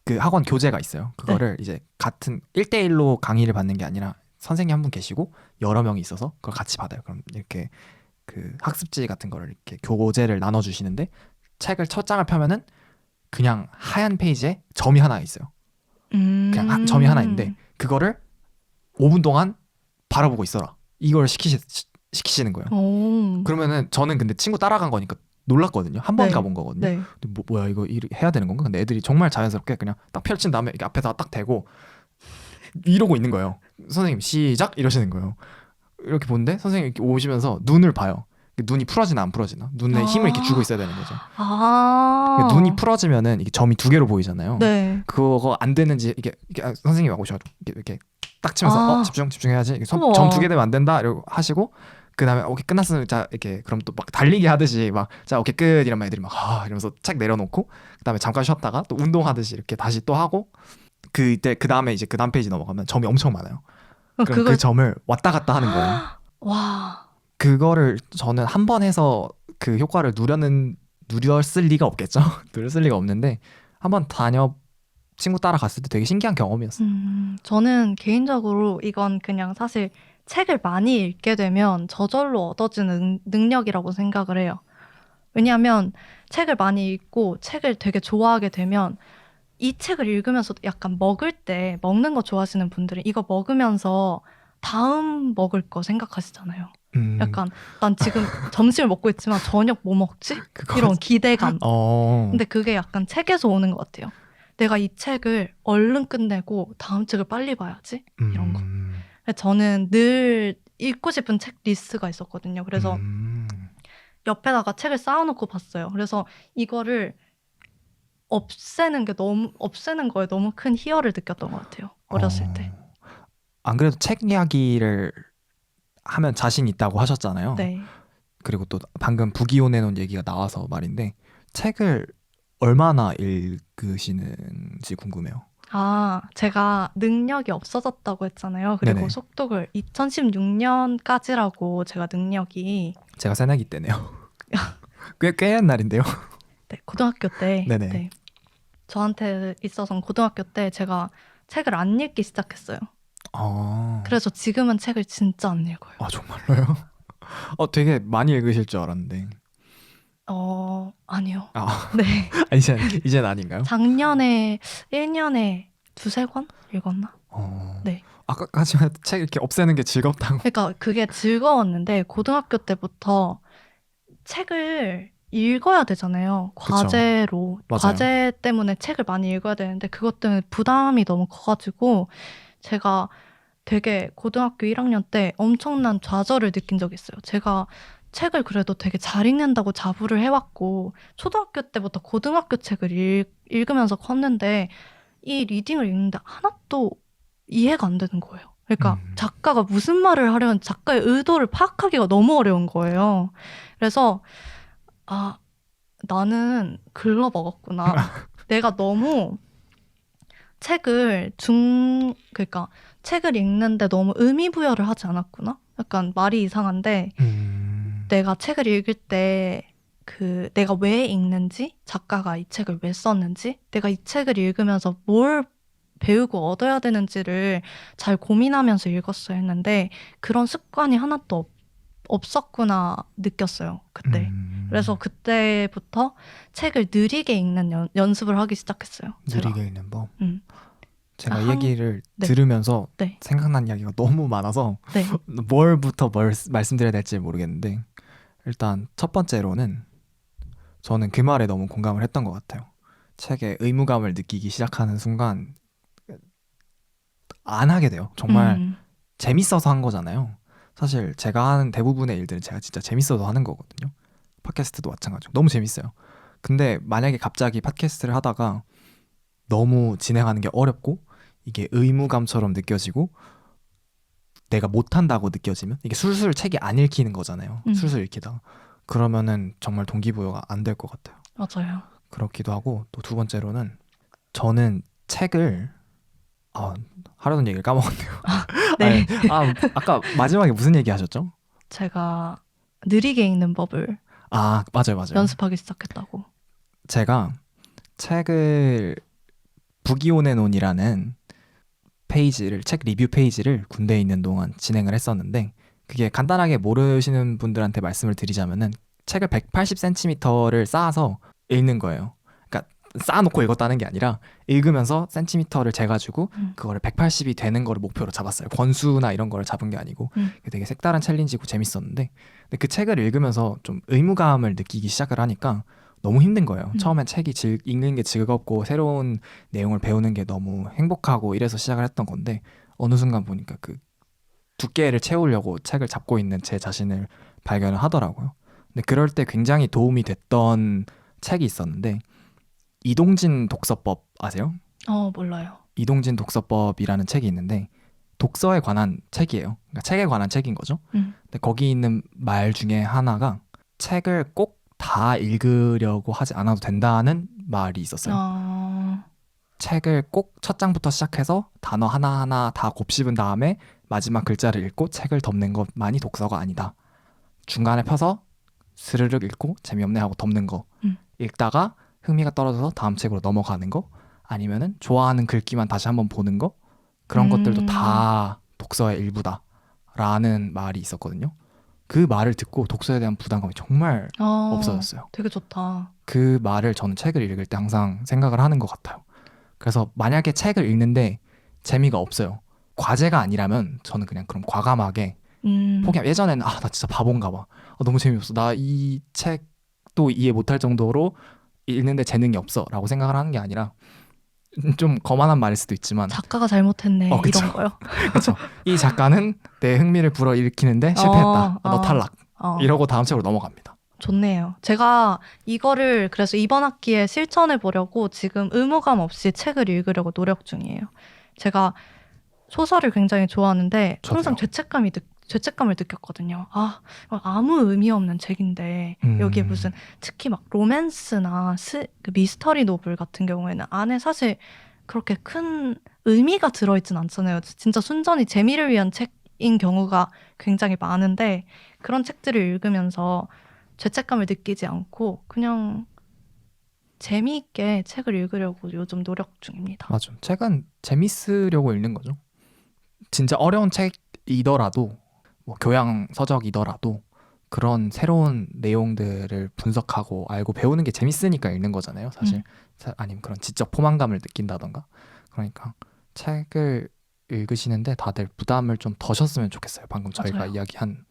그 학원 교재가 있어요. 그거를 이제 같은 1대1로 강의를 받는 게 아니라 선생님 한 분 계시고 여러 명이 있어서 그걸 같이 받아요. 그럼 이렇게 그 학습지 같은 거를 이렇게 교재를 나눠 주시는데 책을 첫 장을 펴면은 그냥 하얀 페이지에 점이 하나 있어요. 그냥 점이 하나 있는데 그거를 5분 동안 바라보고 있어라. 이걸 시키시는 거예요. 그러면은 저는 근데 친구 따라간 거니까 놀랐거든요. 한 번 네. 가본 거거든요. 네. 근데 뭐야 이거 해야 되는 건가? 근데 애들이 정말 자연스럽게 그냥 딱 펼친 다음에 이렇게 앞에다 딱 대고 이러고 있는 거예요. 선생님 시작 이러시는 거예요. 이렇게 보는데 선생님이 이렇게 오시면서 눈을 봐요. 눈이 풀어지나 안 풀어지나. 눈에 힘을 이렇게 주고 있어야 되는 거죠. 눈이 풀어지면은 이게 점이 2개로 보이잖아요. 네. 그거 안 되는지 이게 선생님이 막 오셔가지고 이렇게 딱 치면서 집중해야지. 점 2개 되면 안 된다 이러고 하시고 그 다음에 오케이 끝났으면 자 이렇게 그럼 또 막 달리기 하듯이 막 자 오케이 끝 이러면 애들이 막 이러면서 책 내려놓고 그 다음에 잠깐 쉬었다가 또 운동하듯이 이렇게 다시 또 하고 그 다음에 이제 그 다음 페이지 넘어가면 점이 엄청 많아요. 그럼 그 점을 왔다 갔다 하는 거예요. 와. 그거를 저는 한 번 해서 그 효과를 누렸을 리가 없겠죠. 누렸을 리가 없는데 한번 친구 따라 갔을 때 되게 신기한 경험이었어요. 저는 개인적으로 이건 그냥 사실 책을 많이 읽게 되면 저절로 얻어지는 능력이라고 생각을 해요. 왜냐하면 책을 많이 읽고 책을 되게 좋아하게 되면 이 책을 읽으면서 약간 먹는 거 좋아하시는 분들은 이거 먹으면서 다음 먹을 거 생각하시잖아요. 약간 난 지금 점심을 먹고 있지만 저녁 뭐 먹지? 이런 기대감. 근데 그게 약간 책에서 오는 것 같아요. 내가 이 책을 얼른 끝내고 다음 책을 빨리 봐야지 이런 거. 저는 늘 읽고 싶은 책 리스트가 있었거든요. 그래서 옆에다가 책을 쌓아놓고 봤어요. 그래서 이거를 없애는 거에 너무 큰 희열을 느꼈던 것 같아요. 어렸을 때. 안 그래도 책 이야기를 하면 자신 있다고 하셨잖아요. 네. 그리고 또 방금 부기혼해놓은 얘기가 나와서 말인데 책을 얼마나 읽으시는지 궁금해요. 제가 능력이 없어졌다고 했잖아요. 그리고 네네. 속독을 2016년까지라고 제가 능력이 제가 새내기 때네요. 꽤 옛날인데요. 네, 고등학교 때 네네. 네, 저한테 있어서는 고등학교 때 제가 책을 안 읽기 시작했어요. 그래서 지금은 책을 진짜 안 읽어요. 정말로요? 되게 많이 읽으실 줄 알았는데. 아니요. 아, 네. 이젠 아닌가요? 작년에 1년에 두세 권 읽었나? 네. 아까까지만 책 이렇게 없애는 게 즐겁다고. 그러니까 그게 즐거웠는데 고등학교 때부터 책을 읽어야 되잖아요. 과제로. 맞아요. 과제 때문에 책을 많이 읽어야 되는데 그것 때문에 부담이 너무 커가지고 제가 되게 고등학교 1학년 때 엄청난 좌절을 느낀 적이 있어요. 제가 책을 그래도 되게 잘 읽는다고 자부를 해왔고 초등학교 때부터 고등학교 책을 읽으면서 컸는데 이 리딩을 읽는데 하나도 이해가 안 되는 거예요. 그러니까 작가가 무슨 말을 하려는 작가의 의도를 파악하기가 너무 어려운 거예요. 그래서 나는 글러 먹었구나. 내가 너무 책을 그러니까 책을 읽는데 너무 의미 부여를 하지 않았구나. 약간 말이 이상한데 내가 책을 읽을 때 내가 왜 읽는지, 작가가 이 책을 왜 썼는지, 내가 이 책을 읽으면서 뭘 배우고 얻어야 되는지를 잘 고민하면서 읽었어야 했는데 그런 습관이 하나도 없었구나 느꼈어요. 그때. 그래서 그때부터 책을 느리게 읽는 연습을 하기 시작했어요. 제가. 느리게 읽는 법. 제가 한- 얘기를 네. 들으면서 네. 생각난 이야기가 너무 많아서 네. 뭘부터 뭘 말씀드려야 될지 모르겠는데 일단 첫 번째로는 저는 그 말에 너무 공감을 했던 것 같아요. 책에 의무감을 느끼기 시작하는 순간 안 하게 돼요. 정말 재밌어서 한 거잖아요. 사실 제가 하는 대부분의 일들은 제가 진짜 재밌어서 하는 거거든요. 팟캐스트도 마찬가지고 너무 재밌어요. 근데 만약에 갑자기 팟캐스트를 하다가 너무 진행하는 게 어렵고 이게 의무감처럼 느껴지고 내가 못한다고 느껴지면 이게 술술 책이 안 읽히는 거잖아요. 술술 읽히다가 그러면은 정말 동기부여가 안 될 것 같아요. 맞아요. 그렇기도 하고 또 두 번째로는 저는 책을 하려던 얘기를 까먹었네요. 네. 아까 마지막에 무슨 얘기 하셨죠? 제가 느리게 읽는 법을 맞아요. 연습하기 시작했다고. 제가 책을 부기온의 논이라는 책 리뷰 페이지를 군대에 있는 동안 진행을 했었는데 그게 간단하게 모르시는 분들한테 말씀을 드리자면은 책을 180cm를 쌓아서 읽는 거예요. 그러니까 쌓아놓고 읽었다는 게 아니라 읽으면서 센티미터를 재가지고 그거를 180이 되는 거를 목표로 잡았어요. 권수나 이런 거를 잡은 게 아니고 되게 색다른 챌린지고 재밌었는데 근데 그 책을 읽으면서 좀 의무감을 느끼기 시작을 하니까 너무 힘든 거예요. 처음엔 책이 읽는 게 즐겁고 새로운 내용을 배우는 게 너무 행복하고 이래서 시작을 했던 건데 어느 순간 보니까 그 두께를 채우려고 책을 잡고 있는 제 자신을 발견을 하더라고요. 근데 그럴 때 굉장히 도움이 됐던 책이 있었는데 이동진 독서법 아세요? 몰라요. 이동진 독서법이라는 책이 있는데 독서에 관한 책이에요. 그러니까 책에 관한 책인 거죠. 근데 거기 있는 말 중에 하나가 책을 꼭 다 읽으려고 하지 않아도 된다는 말이 있었어요. 책을 꼭 첫 장부터 시작해서 단어 하나하나 다 곱씹은 다음에 마지막 글자를 읽고 책을 덮는 것만이 독서가 아니다. 중간에 펴서 스르륵 읽고 재미없네 하고 덮는 거. 읽다가 흥미가 떨어져서 다음 책으로 넘어가는 거. 아니면은 좋아하는 글귀만 다시 한번 보는 거. 그런 것들도 다 독서의 일부다. 라는 말이 있었거든요. 그 말을 듣고 독서에 대한 부담감이 정말 없어졌어요. 되게 좋다. 그 말을 저는 책을 읽을 때 항상 생각을 하는 것 같아요. 그래서 만약에 책을 읽는데 재미가 없어요. 과제가 아니라면 저는 그냥 그럼 과감하게 포기하면 예전에는 나 진짜 바본가 봐. 너무 재미없어. 나 이 책도 이해 못할 정도로 읽는데 재능이 없어 라고 생각을 하는 게 아니라 좀 거만한 말일 수도 있지만 작가가 잘못했네 그쵸. 이런 거요. 그렇죠. 이 작가는 내 흥미를 불어일으키는데 실패했다. 너 탈락. 이러고 다음 책으로 넘어갑니다. 좋네요. 제가 이거를 그래서 이번 학기에 실천해 보려고 지금 의무감 없이 책을 읽으려고 노력 중이에요. 제가 소설을 굉장히 좋아하는데 항상 죄책감을 느꼈거든요. 아무 의미 없는 책인데 여기에 무슨 특히 막 로맨스나 그 미스터리 노블 같은 경우에는 안에 사실 그렇게 큰 의미가 들어있진 않잖아요. 진짜 순전히 재미를 위한 책인 경우가 굉장히 많은데 그런 책들을 읽으면서 죄책감을 느끼지 않고 그냥 재미있게 책을 읽으려고 요즘 노력 중입니다. 맞아. 책은 재밌으려고 읽는 거죠. 진짜 어려운 책이더라도 뭐 교양 서적이더라도 그런 새로운 내용들을 분석하고 알고 배우는 게 재밌으니까 읽는 거잖아요, 사실. 아니면 그런 지적 포만감을 느낀다던가. 그러니까 책을 읽으시는데 다들 부담을 좀 덜셨으면 좋겠어요. 방금 저희가 맞아요. 이야기한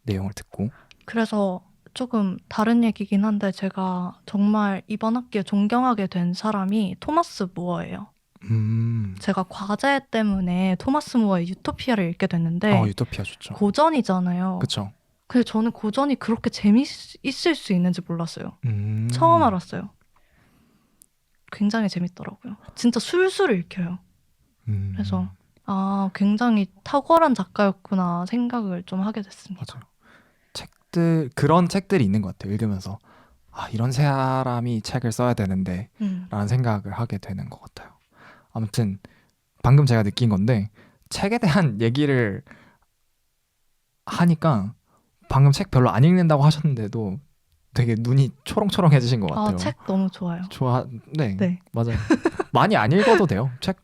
내용을 듣고. 그래서 조금 다른 얘기긴 한데 제가 정말 이번 학기에 존경하게 된 사람이 토마스 무어예요. 제가 과제 때문에 토마스 무어의 유토피아를 읽게 됐는데 유토피아 좋죠. 고전이잖아요. 그쵸. 근데 저는 고전이 그렇게 재미있을 수 있는지 몰랐어요. 음. 처음 알았어요. 굉장히 재밌더라고요. 진짜 술술 읽혀요. 그래서 굉장히 탁월한 작가였구나 생각을 좀 하게 됐습니다. 맞아요. 그런 책들이 있는 것 같아요. 읽으면서 이런 사람이 책을 써야 되는데 라는 생각을 하게 되는 것 같아요. 아무튼 방금 제가 느낀 건데 책에 대한 얘기를 하니까 방금 책 별로 안 읽는다고 하셨는데도 되게 눈이 초롱초롱해지신 것 같아요. 책 너무 좋아요. 네. 맞아요. 많이 안 읽어도 돼요. 책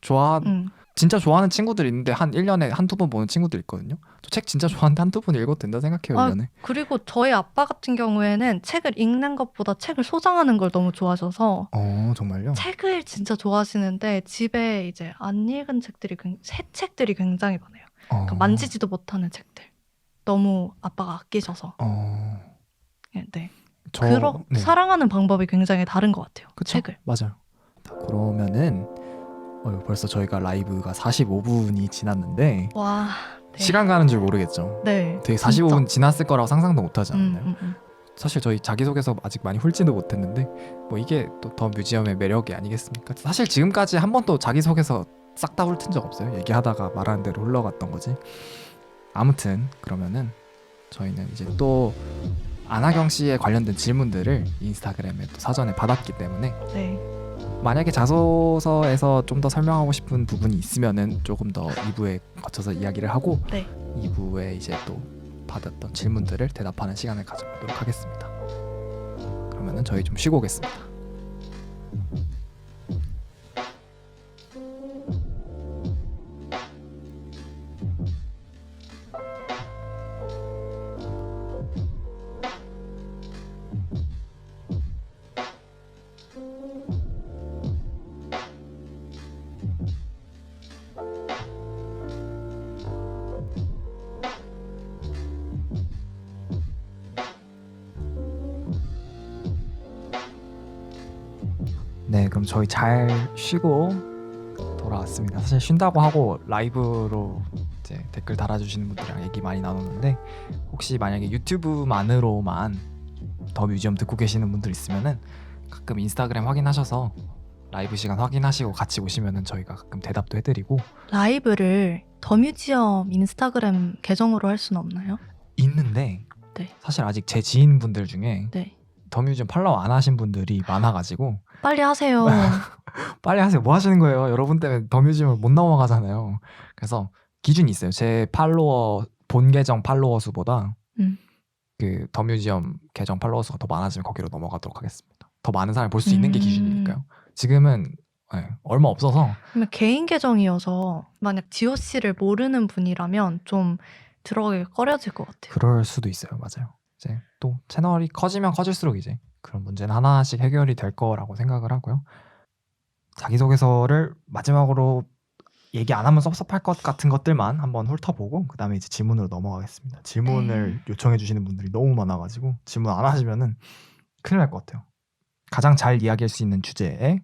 진짜 좋아하는 친구들 있는데 한 1년에 한두 번 보는 친구들 있거든요. 저 책 진짜 좋아하는데 한두 번 읽어도 된다 생각해요. 1년에. 그리고 저희 아빠 같은 경우에는 책을 읽는 것보다 책을 소장하는 걸 너무 좋아하셔서 정말요? 책을 진짜 좋아하시는데 집에 이제 안 읽은 책들이 새 책들이 굉장히 많아요. 그러니까 만지지도 못하는 책들. 너무 아빠가 아끼셔서. 네. 사랑하는 방법이 굉장히 다른 것 같아요. 그쵸? 책을. 맞아요. 그러면은 벌써 저희가 라이브가 45분이 지났는데 와, 네. 시간 가는 줄 모르겠죠. 네. 되게 45분 지났을 거라고 상상도 못하지 않나요? 음. 사실 저희 자기소개서 아직 많이 훑지도 못했는데 이게 또 더 뮤지엄의 매력이 아니겠습니까? 사실 지금까지 한 번도 자기소개서 싹 다 훑은 적 없어요. 얘기하다가 말하는 대로 흘러갔던 거지. 아무튼 그러면은 저희는 이제 또 안하경 씨에 관련된 질문들을 인스타그램에 또 사전에 받았기 때문에 네. 만약에 자소서에서 좀 더 설명하고 싶은 부분이 있으면은 조금 더 2부에 거쳐서 이야기를 하고 네. 2부에 이제 또 받았던 질문들을 대답하는 시간을 가져보도록 하겠습니다. 그러면은 저희 좀 쉬고 오겠습니다. 네, 그럼 저희 잘 쉬고 돌아왔습니다. 사실 쉰다고 하고 라이브로 이제 댓글 달아주시는 분들이랑 얘기 많이 나눴는데 혹시 만약에 유튜브만으로만 더 뮤지엄 듣고 계시는 분들 있으면은 가끔 인스타그램 확인하셔서 라이브 시간 확인하시고 같이 오시면은 저희가 가끔 대답도 해드리고. 라이브를 더 뮤지엄 인스타그램 계정으로 할 수는 없나요? 있는데 네. 사실 아직 제 지인분들 중에 네. 더 뮤지엄 팔로우 안 하신 분들이 많아가지고 빨리 하세요. 빨리 하세요. 뭐 하시는 거예요? 여러분 때문에 더 뮤지엄을 못 넘어가잖아요. 그래서 기준이 있어요. 제 본 계정 팔로워 수보다 그 더 뮤지엄 계정 팔로워 수가 더 많아지면 거기로 넘어가도록 하겠습니다. 더 많은 사람이 볼 수 있는 게 기준이니까요. 지금은 얼마 없어서. 그러면 개인 계정이어서 만약 지호 씨를 모르는 분이라면 좀 들어가기 꺼려질 것 같아요. 그럴 수도 있어요. 맞아요. 이제 또 채널이 커지면 커질수록 이제 그런 문제는 하나씩 해결이 될 거라고 생각을 하고요. 자기소개서를 마지막으로 얘기 안 하면 섭섭할 것 같은 것들만 한번 훑어보고 그 다음에 이제 질문으로 넘어가겠습니다. 질문을 요청해 주시는 분들이 너무 많아가지고 질문 안 하시면은 큰일 날 것 같아요. 가장 잘 이야기할 수 있는 주제에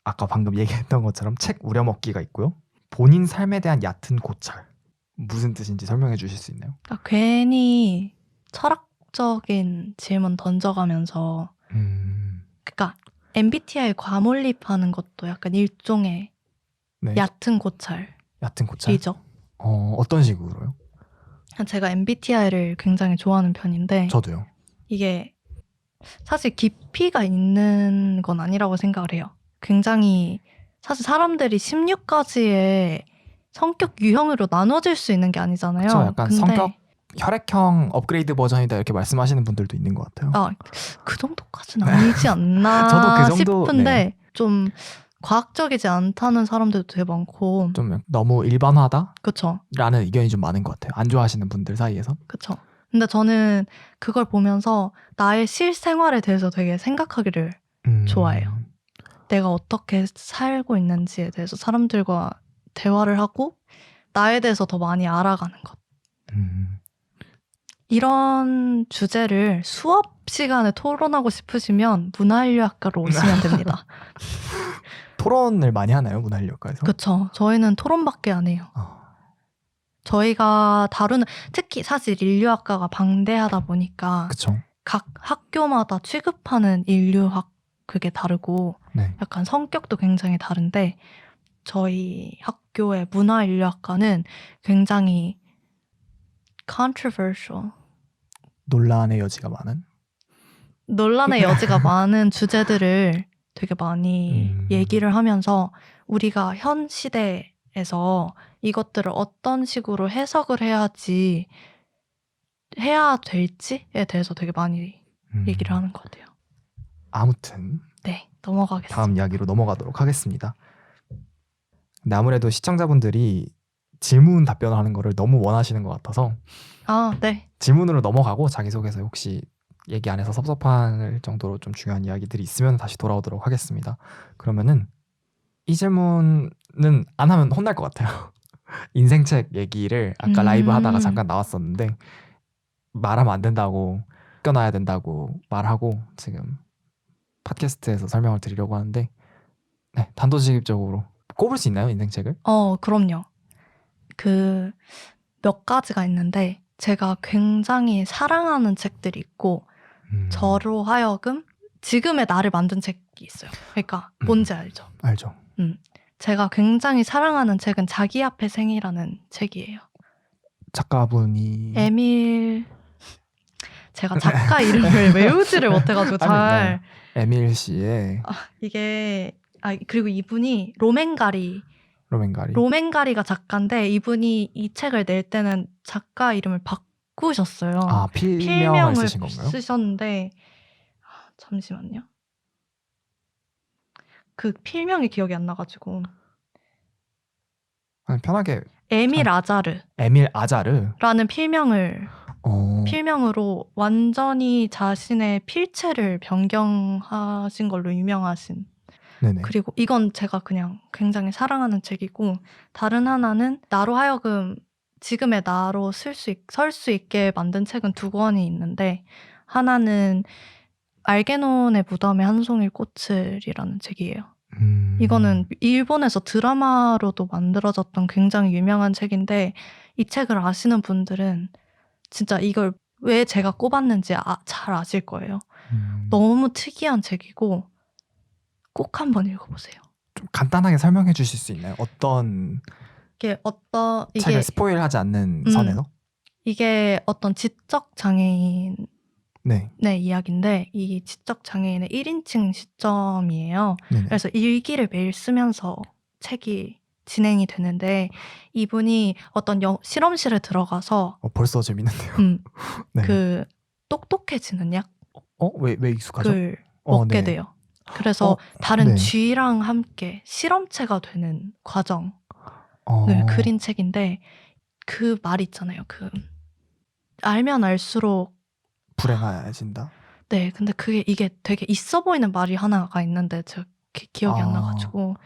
아까 방금 얘기했던 것처럼 책 우려먹기가 있고요. 본인 삶에 대한 얕은 고찰. 무슨 뜻인지 설명해 주실 수 있나요? 괜히 철학적인 질문 던져가면서 그러니까 MBTI 과몰입하는 것도 약간 일종의 얕은 고찰이죠. 얕은 고찰? 어떤 식으로요? 제가 MBTI를 굉장히 좋아하는 편인데 저도요. 이게 사실 깊이가 있는 건 아니라고 생각을 해요. 굉장히 사실 사람들이 16가지의 성격 유형으로 나눠질 수 있는 게 아니잖아요. 그렇죠. 약간 성격 혈액형 업그레이드 버전이다 이렇게 말씀하시는 분들도 있는 것 같아요. 그 정도까지는 아니지 않나 저도 그 정도, 싶은데 좀 과학적이지 않다는 사람들도 되게 많고 좀 너무 일반화다? 그쵸. 라는 의견이 좀 많은 것 같아요. 안 좋아하시는 분들 사이에서. 그쵸. 근데 저는 그걸 보면서 나의 실생활에 대해서 되게 생각하기를 좋아해요. 내가 어떻게 살고 있는지에 대해서 사람들과 대화를 하고 나에 대해서 더 많이 알아가는 것. 음. 이런 주제를 수업 시간에 토론하고 싶으시면 문화인류학과로 오시면 됩니다. 토론을 많이 하나요, 문화인류학과에서? 그쵸. 저희는 토론밖에 안 해요. 저희가 다루는, 특히 사실 인류학과가 방대하다 보니까 그쵸. 각 학교마다 취급하는 인류학 그게 다르고 네. 약간 성격도 굉장히 다른데 저희 학교의 문화인류학과는 굉장히 controversial, 논란의 여지가 많은. 논란의 여지가 많은 주제들을 되게 많이 음. 얘기를 하면서 우리가 현 시대에서 이것들을 어떤 식으로 해석을 해야 될지에 대해서 되게 많이 얘기를 하는 것 같아요. 아무튼 네, 넘어가겠습니다. 다음 이야기로 넘어가도록 하겠습니다. 근데 아무래도 시청자분들이 질문 답변을 하는 거를 너무 원하시는 것 같아서 아, 네. 질문으로 넘어가고 자기소개서 혹시 얘기 안 해서 섭섭할 정도로 좀 중요한 이야기들이 있으면 다시 돌아오도록 하겠습니다. 그러면은 이 질문은 안 하면 혼날 것 같아요. 인생책 얘기를 아까 라이브 하다가 잠깐 나왔었는데 말하면 안 된다고, 껴놔야 된다고 말하고 지금 팟캐스트에서 설명을 드리려고 하는데, 네, 단도직입적으로 꼽을 수 있나요, 인생책을? 그럼요. 그 몇 가지가 있는데 제가 굉장히 사랑하는 책들이 있고 저로 하여금 지금의 나를 만든 책이 있어요. 그러니까 뭔지 알죠? 알죠. 제가 굉장히 사랑하는 책은 자기 앞에 생이라는 책이에요. 작가분이 제가 작가 이름을 외우지를 못해가지고 잘. 에밀 씨의 그리고 이분이 로맨가리가 작가인데 이분이 이 책을 낼 때는 작가 이름을 바꾸셨어요. 아, 필명을 쓰신 건가요? 쓰셨는데 잠시만요. 그 필명이 기억이 안 나가지고. 편하게 에밀 아자르. 에밀 아자르 라는 필명으로 완전히 자신의 필체를 변경하신 걸로 유명하신. 네네. 그리고 이건 제가 그냥 굉장히 사랑하는 책이고, 다른 하나는 나로 하여금 지금의 나로 설 수 있게 만든 책은 두 권이 있는데, 하나는 알게논의 무덤에 한 송이 꽃을이라는 책이에요. 이거는 일본에서 드라마로도 만들어졌던 굉장히 유명한 책인데, 이 책을 아시는 분들은 진짜 이걸 왜 제가 꼽았는지 잘 아실 거예요. 너무 특이한 책이고 꼭 한번 읽어보세요. 좀 간단하게 설명해 주실 수 있나요? 어떤 책을 스포일하지 않는 선에서? 이게 어떤 지적 장애인의 네. 이야기인데, 이 지적 장애인의 1인칭 시점이에요. 네네. 그래서 일기를 매일 쓰면서 책이 진행이 되는데, 이분이 어떤 실험실에 들어가서 벌써 재밌는데요. 네. 그 똑똑해지는 왜 익숙하죠? 약을 먹게 네. 돼요. 그래서 다른 네. 쥐랑 함께 실험체가 되는 과정을 그린 책인데, 그 말 있잖아요. 그 알면 알수록 불행해진다. 네, 근데 이게 되게 있어 보이는 말이 하나가 있는데 제가 기억이 안 나가지고.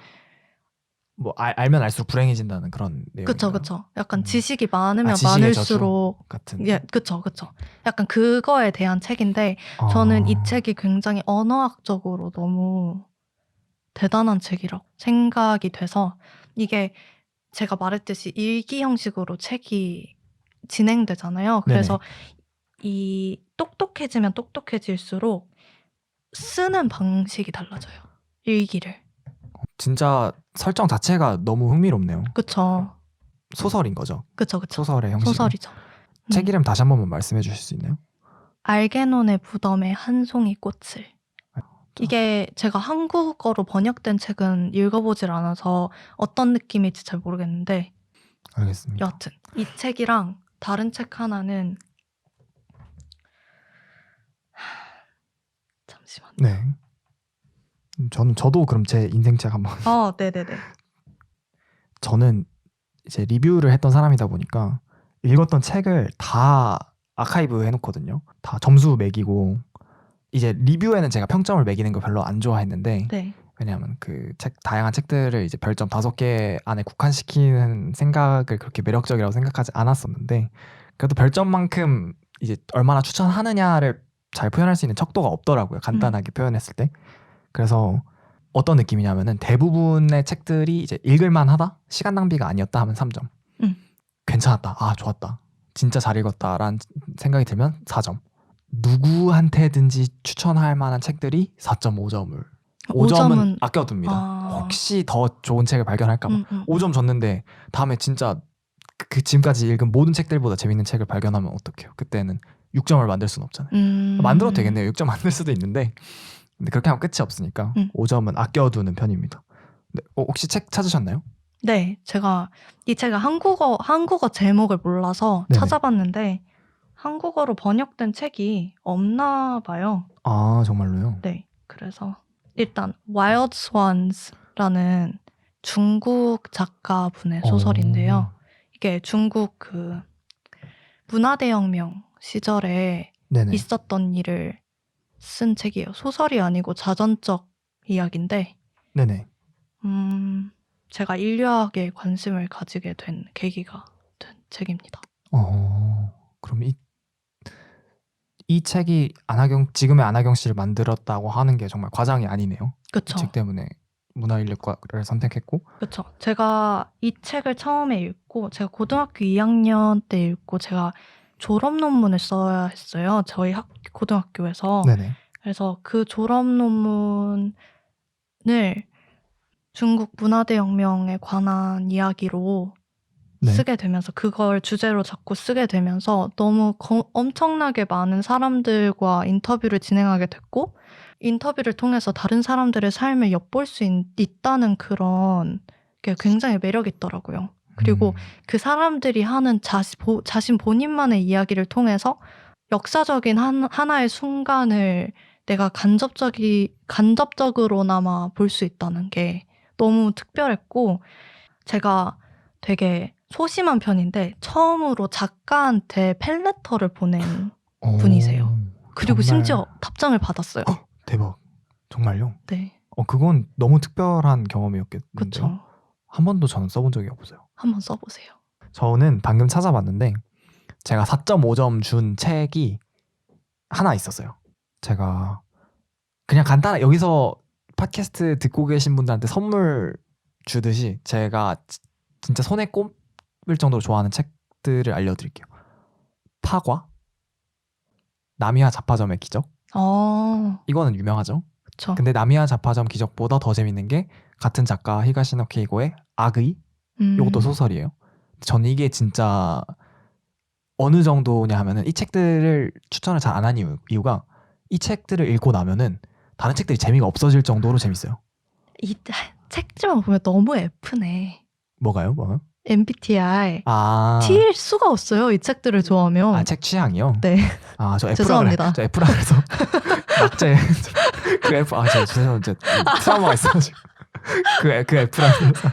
뭐 알면 알수록 불행해진다는 그런 내용인가요? 그쵸. 약간 지식이 많으면 지식의 많을수록 같은. 예, 그쵸. 약간 그거에 대한 책인데, 저는 이 책이 굉장히 언어학적으로 너무 대단한 책이라고 생각이 돼서, 이게 제가 말했듯이 일기 형식으로 책이 진행되잖아요. 그래서 이 똑똑해지면 똑똑해질수록 쓰는 방식이 달라져요. 일기를. 진짜 설정 자체가 너무 흥미롭네요. 그쵸. 소설인 거죠? 그쵸. 소설의 형식. 소설이죠. 책 이름 다시 한 번만 말씀해 주실 수 있나요? 알게논의 무덤에 한 송이 꽃을. 이게 제가 한국어로 번역된 책은 읽어보질 않아서 어떤 느낌일지 잘 모르겠는데, 알겠습니다. 여하튼 이 책이랑 다른 책 하나는 잠시만요. 네. 저도 그럼 제 인생책 한번. 네네네. 저는 이제 리뷰를 했던 사람이다 보니까 읽었던 책을 다 아카이브 해놓거든요. 다 점수 매기고 이제 리뷰에는 제가 평점을 매기는 거 별로 안 좋아했는데 네. 왜냐하면 그 책 다양한 책들을 이제 별점 5개 안에 국한시키는 생각을 그렇게 매력적이라고 생각하지 않았었는데 그래도 별점만큼 이제 얼마나 추천하느냐를 잘 표현할 수 있는 척도가 없더라고요. 간단하게 표현했을 때. 그래서 어떤 느낌이냐면은 대부분의 책들이 이제 읽을만하다, 시간 낭비가 아니었다 하면 3점. 괜찮았다, 아 좋았다, 진짜 잘 읽었다라는 생각이 들면 4점. 누구한테든지 추천할 만한 책들이 4.5점을 5점은 아껴둡니다. 혹시 더 좋은 책을 발견할까봐 5점 줬는데 다음에 진짜 그 지금까지 읽은 모든 책들보다 재밌는 책을 발견하면 어떡해요. 그때는 6점을 만들 수는 없잖아요. 만들어도 되겠네요. 6점 만들 수도 있는데 근데 그렇게 하면 끝이 없으니까 5점은 아껴두는 편입니다. 네, 혹시 책 찾으셨나요? 네, 제가 이 책을 한국어 제목을 몰라서 네네. 찾아봤는데 한국어로 번역된 책이 없나 봐요. 아 정말로요? 네, 그래서 일단 Wild Swans라는 중국 작가분의 소설인데요. 이게 중국 그 문화대혁명 시절에 네네. 있었던 일을 쓴 책이에요. 소설이 아니고 자전적 이야기인데 네네. 제가 인류학에 관심을 가지게 된 계기가 된 책입니다. 그럼 이 책이 지금의 안하경 씨를 만들었다고 하는 게 정말 과장이 아니네요. 그쵸. 이 책 때문에 문화인력과를 선택했고. 그쵸. 제가 이 책을 처음에 읽고 제가 고등학교 2학년 때 읽고 제가 졸업 논문을 써야 했어요. 저희 고등학교에서. 네네. 그래서 그 졸업 논문을 중국 문화대혁명에 관한 이야기로 네. 쓰게 되면서 그걸 주제로 자꾸 쓰게 되면서 너무 엄청나게 많은 사람들과 인터뷰를 진행하게 됐고 인터뷰를 통해서 다른 사람들의 삶을 엿볼 수 있다는 그런 게 굉장히 매력 있더라고요. 그리고 그 사람들이 하는 자신 본인만의 이야기를 통해서 역사적인 하나의 순간을 내가 간접적으로나마 볼 수 있다는 게 너무 특별했고 제가 되게 소심한 편인데 처음으로 작가한테 팬레터를 보낸 분이세요. 그리고 정말... 심지어 답장을 받았어요. 대박. 정말요? 네. 그건 너무 특별한 경험이었겠는데요. 그렇죠. 한 번도 저는 써본 적이 없어요. 한번 써보세요. 저는 방금 찾아봤는데 제가 4.5점 준 책이 하나 있었어요. 제가 그냥 간단한 여기서 팟캐스트 듣고 계신 분들한테 선물 주듯이 제가 진짜 손에 꼽을 정도로 좋아하는 책들을 알려드릴게요. 파과, 나미야 자파점의 기적. 이거는 유명하죠. 그쵸. 근데 나미야 자파점 기적보다 더 재밌는 게 같은 작가 히가시노 케이고의 악의. 이것도 소설이에요. 저는 이게 진짜 어느 정도냐 하면은 이 책들을 추천을 잘 안 한 이유가 이 책들을 읽고 나면은 다른 책들이 재미가 없어질 정도로 재밌어요. 이 책들만 보면 너무 F네. 뭐가요? MBTI T일 수가 없어요. 이 책들을 좋아하면. 책 취향이요? 네. 저 F라 죄송합니다. 저 F라 그래서 낙제 그 F 저 죄송합니다. 트라우마가 있어가지고 그 F라 그래서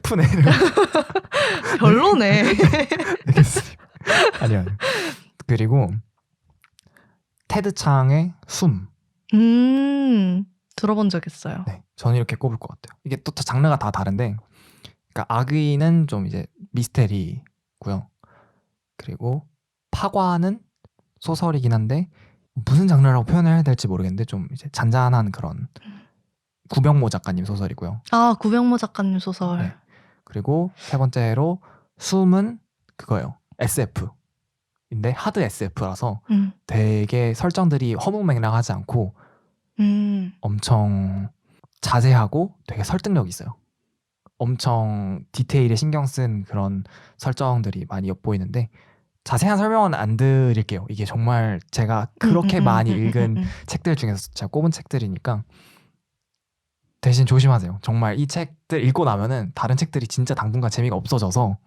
F네. 별로네. 알겠습니다. 아니요. 그리고 테드 창의 숨. 들어본 적 있어요. 네, 저는 이렇게 꼽을 것 같아요. 이게 또 장르가 다 다른데, 그러니까 악의는 좀 이제 미스테리고요. 그리고 파과는 소설이긴 한데 무슨 장르라고 표현해야 될지 모르겠는데 좀 이제 잔잔한 그런 구병모 작가님 소설이고요. 구병모 작가님 소설. 네. 그리고 세 번째로 숨은 그거예요. SF인데 하드 SF라서 되게 설정들이 허무맹랑하지 않고 엄청 자세하고 되게 설득력이 있어요. 엄청 디테일에 신경 쓴 그런 설정들이 많이 엿보이는데 자세한 설명은 안 드릴게요. 이게 정말 제가 그렇게 많이 읽은 책들 중에서 제가 꼽은 책들이니까 대신 조심하세요. 정말 이 책들 읽고 나면은 다른 책들이 진짜 당분간 재미가 없어져서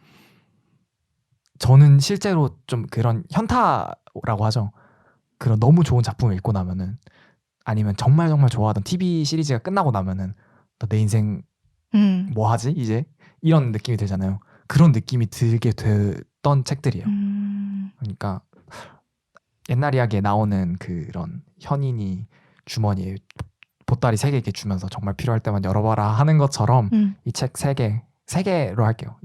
저는 실제로 좀 그런 현타라고 하죠. 그런 너무 좋은 작품을 읽고 나면은 아니면 정말 좋아하던 TV 시리즈가 끝나고 나면은 내 인생 뭐 하지 이제 이런 느낌이 들잖아요. 그런 느낌이 들게 됐던 책들이에요. 그러니까 옛날 이야기에 나오는 그런 현인이 주머니에 보따리 3개 이렇게 주면서 정말 필요할 때만 열어봐라 하는 것처럼 이 책 3개로 할게요.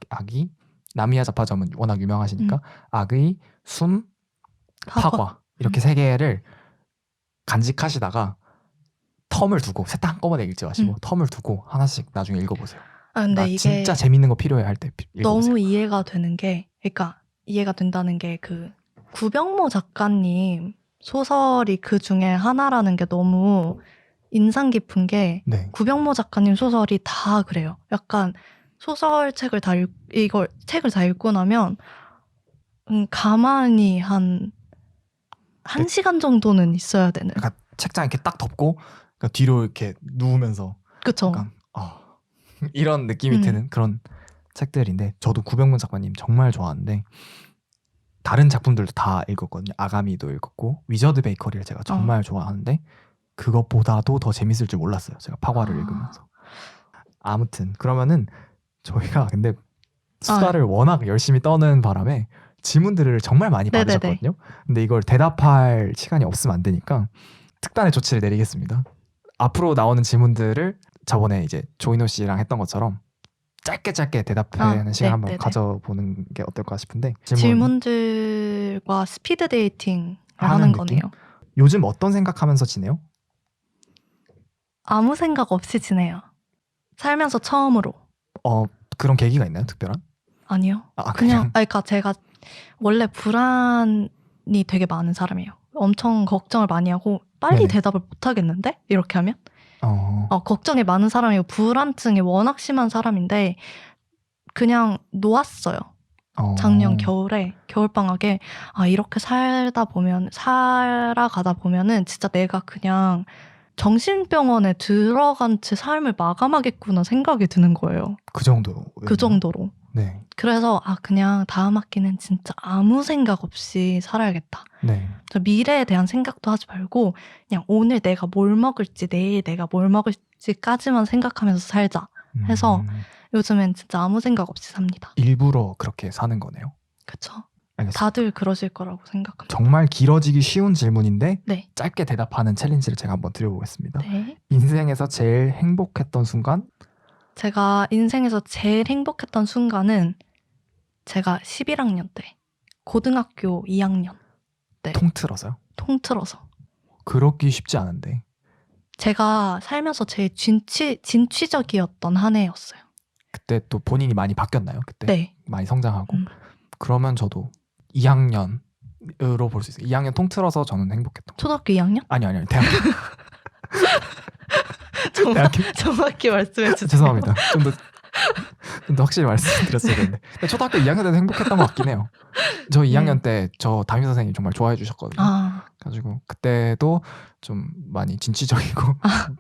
악의, 나미야 자파점은 워낙 유명하시니까 악의, 숨, 파과 이렇게 3개를 간직하시다가 텀을 두고 셋 다 한꺼번에 읽지 마시고 텀을 두고 하나씩 나중에 읽어보세요. 아, 근데 나 이게 진짜 재밌는 거 필요해 할 때 읽어보세요. 너무 이해가 되는 게, 그러니까 이해가 된다는 게 그 구병모 작가님 소설이 그 중에 하나라는 게 너무 인상 깊은 게 네. 구병모 작가님 소설이 다 그래요. 약간 소설책을 이걸 책을 다 읽고 나면 가만히 한 네. 1시간 정도는 있어야 되는. 그러니까 책장 이렇게 딱 덮고 그러니까 뒤로 이렇게 누우면서 그쵸. 약간 이런 느낌이 드는 그런 책들인데 저도 구병문 작가님 정말 좋아하는데 다른 작품들도 다 읽었거든요. 아가미도 읽었고 위저드 베이커리를 제가 정말 좋아하는데 그것보다도 더 재밌을 줄 몰랐어요. 제가 파과를 읽으면서. 아무튼 그러면은 저희가 근데 수다를 워낙 열심히 떠는 바람에 질문들을 정말 많이 네네네. 받으셨거든요. 근데 이걸 대답할 시간이 없으면 안 되니까 특단의 조치를 내리겠습니다. 앞으로 나오는 질문들을 저번에 이제 조인호 씨랑 했던 것처럼 짧게 대답하는 시간 한번 가져보는 게 어떨까 싶은데 질문들과 스피드 데이팅을 하는 느낌? 거네요. 요즘 어떤 생각하면서 지내요? 아무 생각 없이 지내요. 살면서 처음으로. 그런 계기가 있나요? 특별한? 아니요. 그냥 그러니까 제가 원래 불안이 되게 많은 사람이에요. 엄청 걱정을 많이 하고 빨리 네네. 대답을 못 하겠는데? 이렇게 하면? 걱정이 많은 사람이고 불안증이 워낙 심한 사람인데 그냥 놓았어요. 작년 겨울에 겨울방학에 이렇게 살아가다 보면은 진짜 내가 그냥 정신병원에 들어간 채 삶을 마감하겠구나 생각이 드는 거예요. 그 정도. 그 정도로. 네. 그래서 그냥 다음 학기는 진짜 아무 생각 없이 살아야겠다. 네. 미래에 대한 생각도 하지 말고 그냥 오늘 내가 뭘 먹을지 내일 내가 뭘 먹을지까지만 생각하면서 살자 해서 요즘엔 진짜 아무 생각 없이 삽니다. 일부러 그렇게 사는 거네요. 그쵸. 알겠습니다. 다들 그러실 거라고 생각합니다. 정말 길어지기 쉬운 질문인데 네. 짧게 대답하는 챌린지를 제가 한번 드려보겠습니다. 네. 인생에서 제일 행복했던 순간? 제가 인생에서 제일 행복했던 순간은 제가 11학년 때 고등학교 2학년 때 통틀어서요? 통틀어서 그렇기 쉽지 않은데. 제가 살면서 제일 진취적이었던 한 해였어요. 그때 또 본인이 많이 바뀌었나요? 그때? 네. 많이 성장하고. 그러면 저도 2학년으로 볼 수 있어요. 2학년 통틀어서 저는 행복했던 거. 초등학교 2학년? 아니요. 대학교. 정확히 말씀해 주세요. 죄송합니다. 좀 더 확실히 말씀드렸어야 되는데 초등학교 2학년 때도 행복했던 것 같긴 해요. 저 2학년 때 저 담임 선생님 정말 좋아해 주셨거든요. 그래가지고 그때도 좀 많이 진취적이고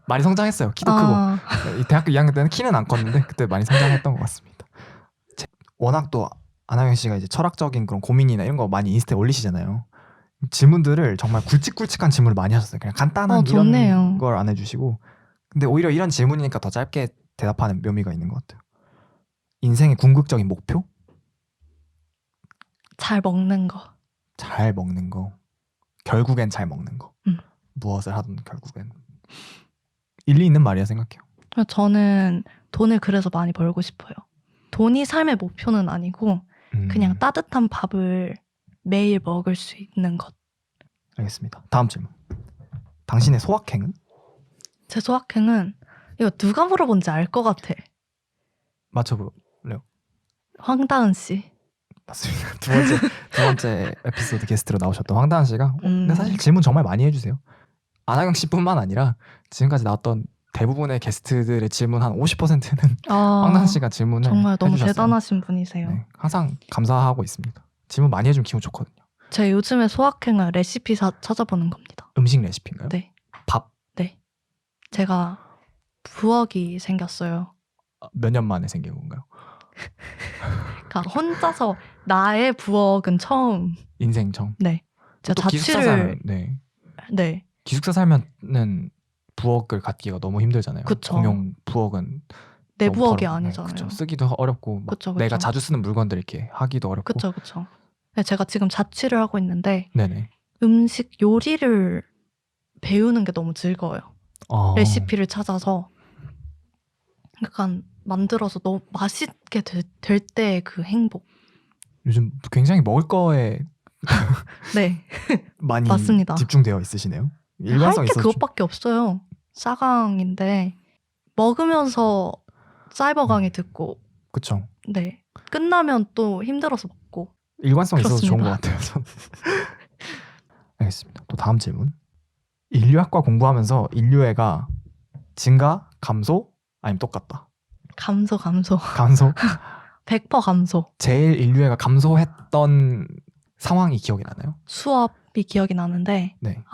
많이 성장했어요. 키도 크고. 이 대학교 2학년 때는 키는 안 컸는데 그때 많이 성장했던 것 같습니다. 워낙 또 안하경 씨가 이제 철학적인 그런 고민이나 이런 거 많이 인스타에 올리시잖아요. 질문들을 정말 굵직굵직한 질문을 많이 하셨어요. 그냥 간단한 이런 걸 안 해주시고 근데 오히려 이런 질문이니까 더 짧게 대답하는 묘미가 있는 것 같아요. 인생의 궁극적인 목표? 잘 먹는 거. 잘 먹는 거. 결국엔 잘 먹는 거. 무엇을 하든 결국엔. 일리 있는 말이야 생각해요. 저는 돈을 그래서 많이 벌고 싶어요. 돈이 삶의 목표는 아니고 그냥 따뜻한 밥을 매일 먹을 수 있는 것. 알겠습니다. 다음 질문. 당신의 소확행은? 제 소확행은 이거 누가 물어본지 알 것 같아. 맞춰볼래요? 황다은 씨. 맞습니다. 두 번째 에피소드 게스트로 나오셨던 황다은 씨가 근데 사실 질문 정말 많이 해주세요. 안하경 씨뿐만 아니라 지금까지 나왔던 대부분의 게스트들의 질문 한 50%는 황다은 씨가 질문을 정말 너무 해주셨어요. 대단하신 분이세요. 네, 항상 감사하고 있습니다. 질문 많이 해주면 기분 좋거든요. 제 요즘에 소확행은 레시피 찾아보는 겁니다. 음식 레시피인가요? 네. 밥? 네. 제가 부엌이 생겼어요. 몇 년 만에 생긴 건가요? 그러니까 혼자서 나의 부엌은 처음. 인생 처음. 네. 제가 자취를. 네. 기숙사 살면은 부엌을 갖기가 너무 힘들잖아요. 그쵸. 공용 부엌은 내 부엌이 아니잖아요. 그쵸. 쓰기도 어렵고 그쵸. 내가 자주 쓰는 물건들 이렇게 하기도 어렵고. 그렇죠. 네, 제가 지금 자취를 하고 있는데 네네. 음식 요리를 배우는 게 너무 즐거워요. 레시피를 찾아서 약간 만들어서 너무 맛있게 될 때 그 행복. 요즘 굉장히 먹을 거에 네, 많이 맞습니다. 집중되어 있으시네요. 할 일관성 게 있어서 그것밖에 없어요. 싸강인데 먹으면서 사이버강의 듣고 그쵸. 네 끝나면 또 힘들어서 먹고. 일관성 있어서 좋은 것 그렇습니다. 같아요. 저는. 알겠습니다. 또 다음 질문. 인류학과 공부하면서 인류애가 증가, 감소, 아니면 똑같다? 감소. 감소? 100% 감소. 제일 인류애가 감소했던 상황이 기억이 나나요? 수업이 기억이 나는데 네.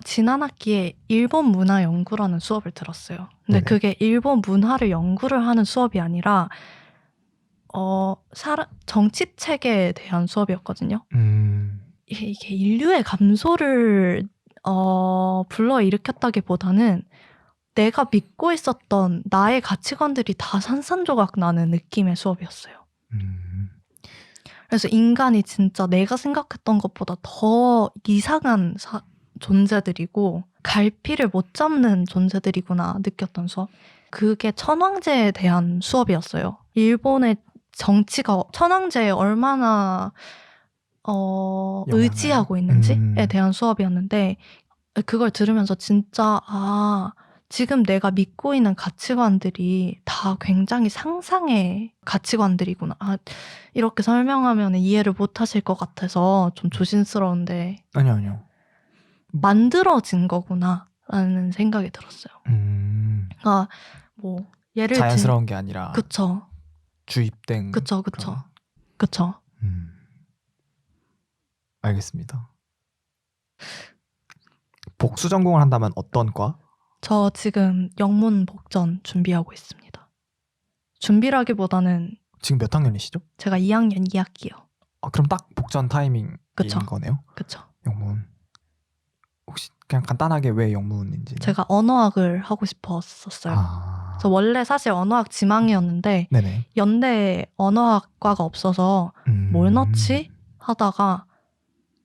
지난 학기에 일본 문화 연구라는 수업을 들었어요. 근데 네네. 그게 일본 문화를 연구를 하는 수업이 아니라 정치 체계에 대한 수업이었거든요. 이게 인류의 감소를 불러일으켰다기보다는 내가 믿고 있었던 나의 가치관들이 다 산산조각 나는 느낌의 수업이었어요. 그래서 인간이 진짜 내가 생각했던 것보다 더 이상한 존재들이고 갈피를 못 잡는 존재들이구나 느꼈던 수업. 그게 천황제에 대한 수업이었어요. 일본의 정치가 천황제에 얼마나 의지하고 있는지에 대한 수업이었는데 그걸 들으면서 진짜 지금 내가 믿고 있는 가치관들이 다 굉장히 상상의 가치관들이구나. 이렇게 설명하면 이해를 못 하실 것 같아서 좀 조심스러운데 아니요. 만들어진 거구나 라는 생각이 들었어요. 그러니까 뭐 예를 자연스러운 게 아니라 그쵸. 주입된 그쵸. 그런. 그쵸. 알겠습니다. 복수 전공을 한다면 어떤 과? 저 지금 영문 복전 준비하고 있습니다. 준비라기보다는 지금 몇 학년이시죠? 제가 2학년 2학기요. 그럼 딱 복전 타이밍인 그쵸. 거네요. 그쵸. 영문. 혹시 그냥 간단하게 왜 영문인지? 제가 언어학을 하고 싶었었어요. 저 원래 사실 언어학 지망이었는데 네네. 연대 언어학과가 없어서 뭘 넣지? 하다가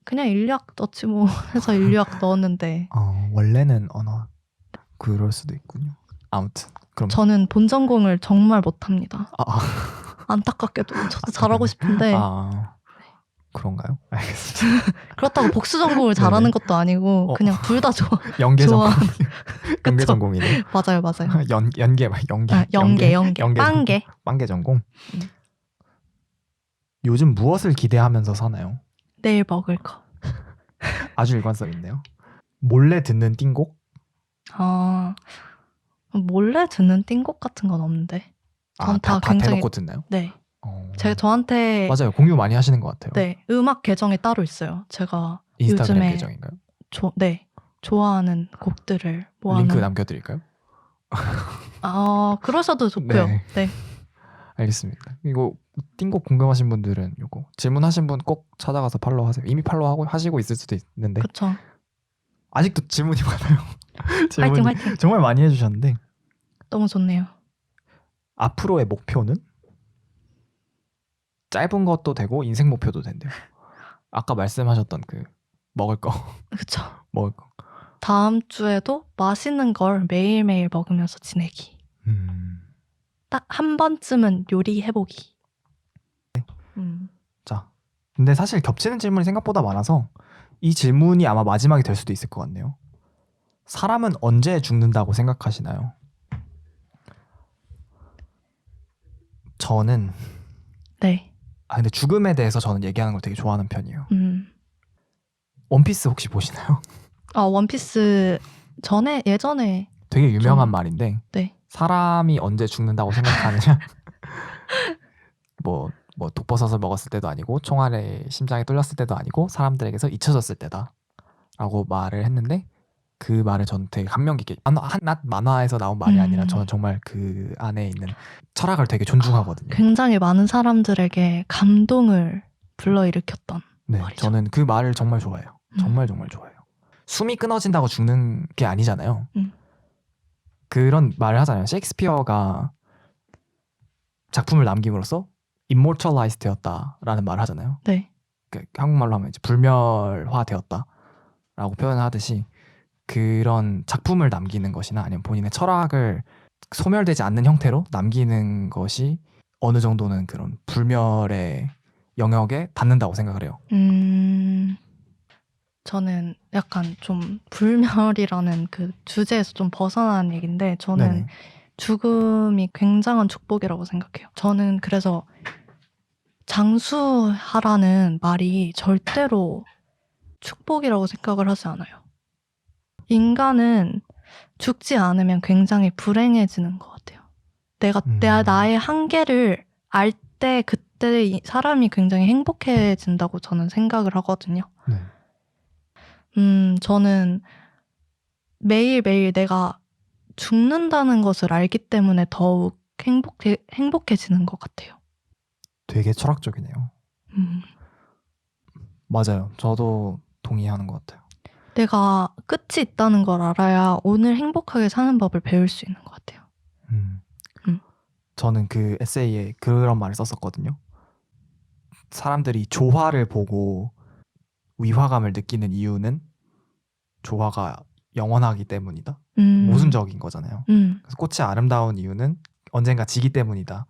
그냥 인류학 넣지 뭐 해서 인류학 넣었는데 원래는 언어학. 그럴 수도 있군요. 아무튼 그럼 저는 본 전공을 정말 못합니다. 안타깝게도 저도 잘하고 싶은데 그런가요? 알겠습니다. 그렇다고 복수 전공을 잘하는 네네. 것도 아니고 그냥 둘 다 좋아. 연계 전공. 좋아하는. 연계 그쵸? 전공이네. 맞아요. 연계. 빵개. 빵개 전공. 요즘 무엇을 기대하면서 사나요? 내일 먹을 거. 아주 일관성 있네요. 몰래 듣는 띵곡? 몰래 듣는 띵곡 같은 건 없는데. 전 다 굉장히 대놓고 듣나요? 네. 제가 저한테 맞아요. 공유 많이 하시는 것 같아요. 네 음악 계정이 따로 있어요. 제가 인스타그램 요즘에 계정인가요? 좋아하는 곡들을 링크 남겨드릴까요? 그러셔도 좋고요. 네. 네. 알겠습니다. 이거 띵곡 궁금하신 분들은 요거 질문하신 분 꼭 찾아가서 팔로우하세요. 이미 팔로우하고 하시고 있을 수도 있는데 그렇죠. 아직도 질문이 많아요. 화이팅. 정말 많이 해주셨는데 너무 좋네요. 앞으로의 목표는? 짧은 것도 되고 인생 목표도 된대요. 아까 말씀하셨던 그 먹을 거. 그렇죠. 먹을 거. 다음 주에도 맛있는 걸 매일매일 먹으면서 지내기. 딱 한 번쯤은 요리해보기. 자, 근데 사실 겹치는 질문이 생각보다 많아서 이 질문이 아마 마지막이 될 수도 있을 것 같네요. 사람은 언제 죽는다고 생각하시나요? 저는 네. 근데 죽음에 대해서 저는 얘기하는 걸 되게 좋아하는 편이에요. 원피스 혹시 보시나요? 원피스 예전에 되게 유명한 말인데 네. 사람이 언제 죽는다고 생각하느냐? 뭐 독버섯을 먹었을 때도 아니고 총알에 심장이 뚫렸을 때도 아니고 사람들에게서 잊혀졌을 때다라고 말을 했는데 그 말을 저는 되게 감명 깊게 한낱 만화에서 나온 말이 아니라 저는 정말 그 안에 있는 철학을 되게 존중하거든요. 굉장히 많은 사람들에게 감동을 불러일으켰던 네, 말이죠. 저는 그 말을 정말 좋아해요. 정말 좋아해요. 숨이 끊어진다고 죽는 게 아니잖아요. 그런 말을 하잖아요. 셰익스피어가 작품을 남김으로써 immortalized 되었다라는 말을 하잖아요. 네. 한국말로 하면 이제 불멸화되었다라고 표현하듯이 그런 작품을 남기는 것이나 아니면 본인의 철학을 소멸되지 않는 형태로 남기는 것이 어느 정도는 그런 불멸의 영역에 닿는다고 생각을 해요. 저는 약간 좀 불멸이라는 그 주제에서 좀 벗어나는 얘기인데 저는 네네. 죽음이 굉장한 축복이라고 생각해요. 저는 그래서 장수하라는 말이 절대로 축복이라고 생각을 하지 않아요. 인간은 죽지 않으면 굉장히 불행해지는 것 같아요. 내가 나의 한계를 알 때 그때 사람이 굉장히 행복해진다고 저는 생각을 하거든요. 네. 저는 매일매일 내가 죽는다는 것을 알기 때문에 더욱 행복해지는 것 같아요. 되게 철학적이네요. 맞아요. 저도 동의하는 것 같아요. 내가 끝이 있다는 걸 알아야 오늘 행복하게 사는 법을 배울 수 있는 것 같아요. 저는 그 에세이에 그런 말을 썼었거든요. 사람들이 조화를 보고 위화감을 느끼는 이유는 조화가 영원하기 때문이다. 모순적인 거잖아요. 그래서 꽃이 아름다운 이유는 언젠가 지기 때문이다.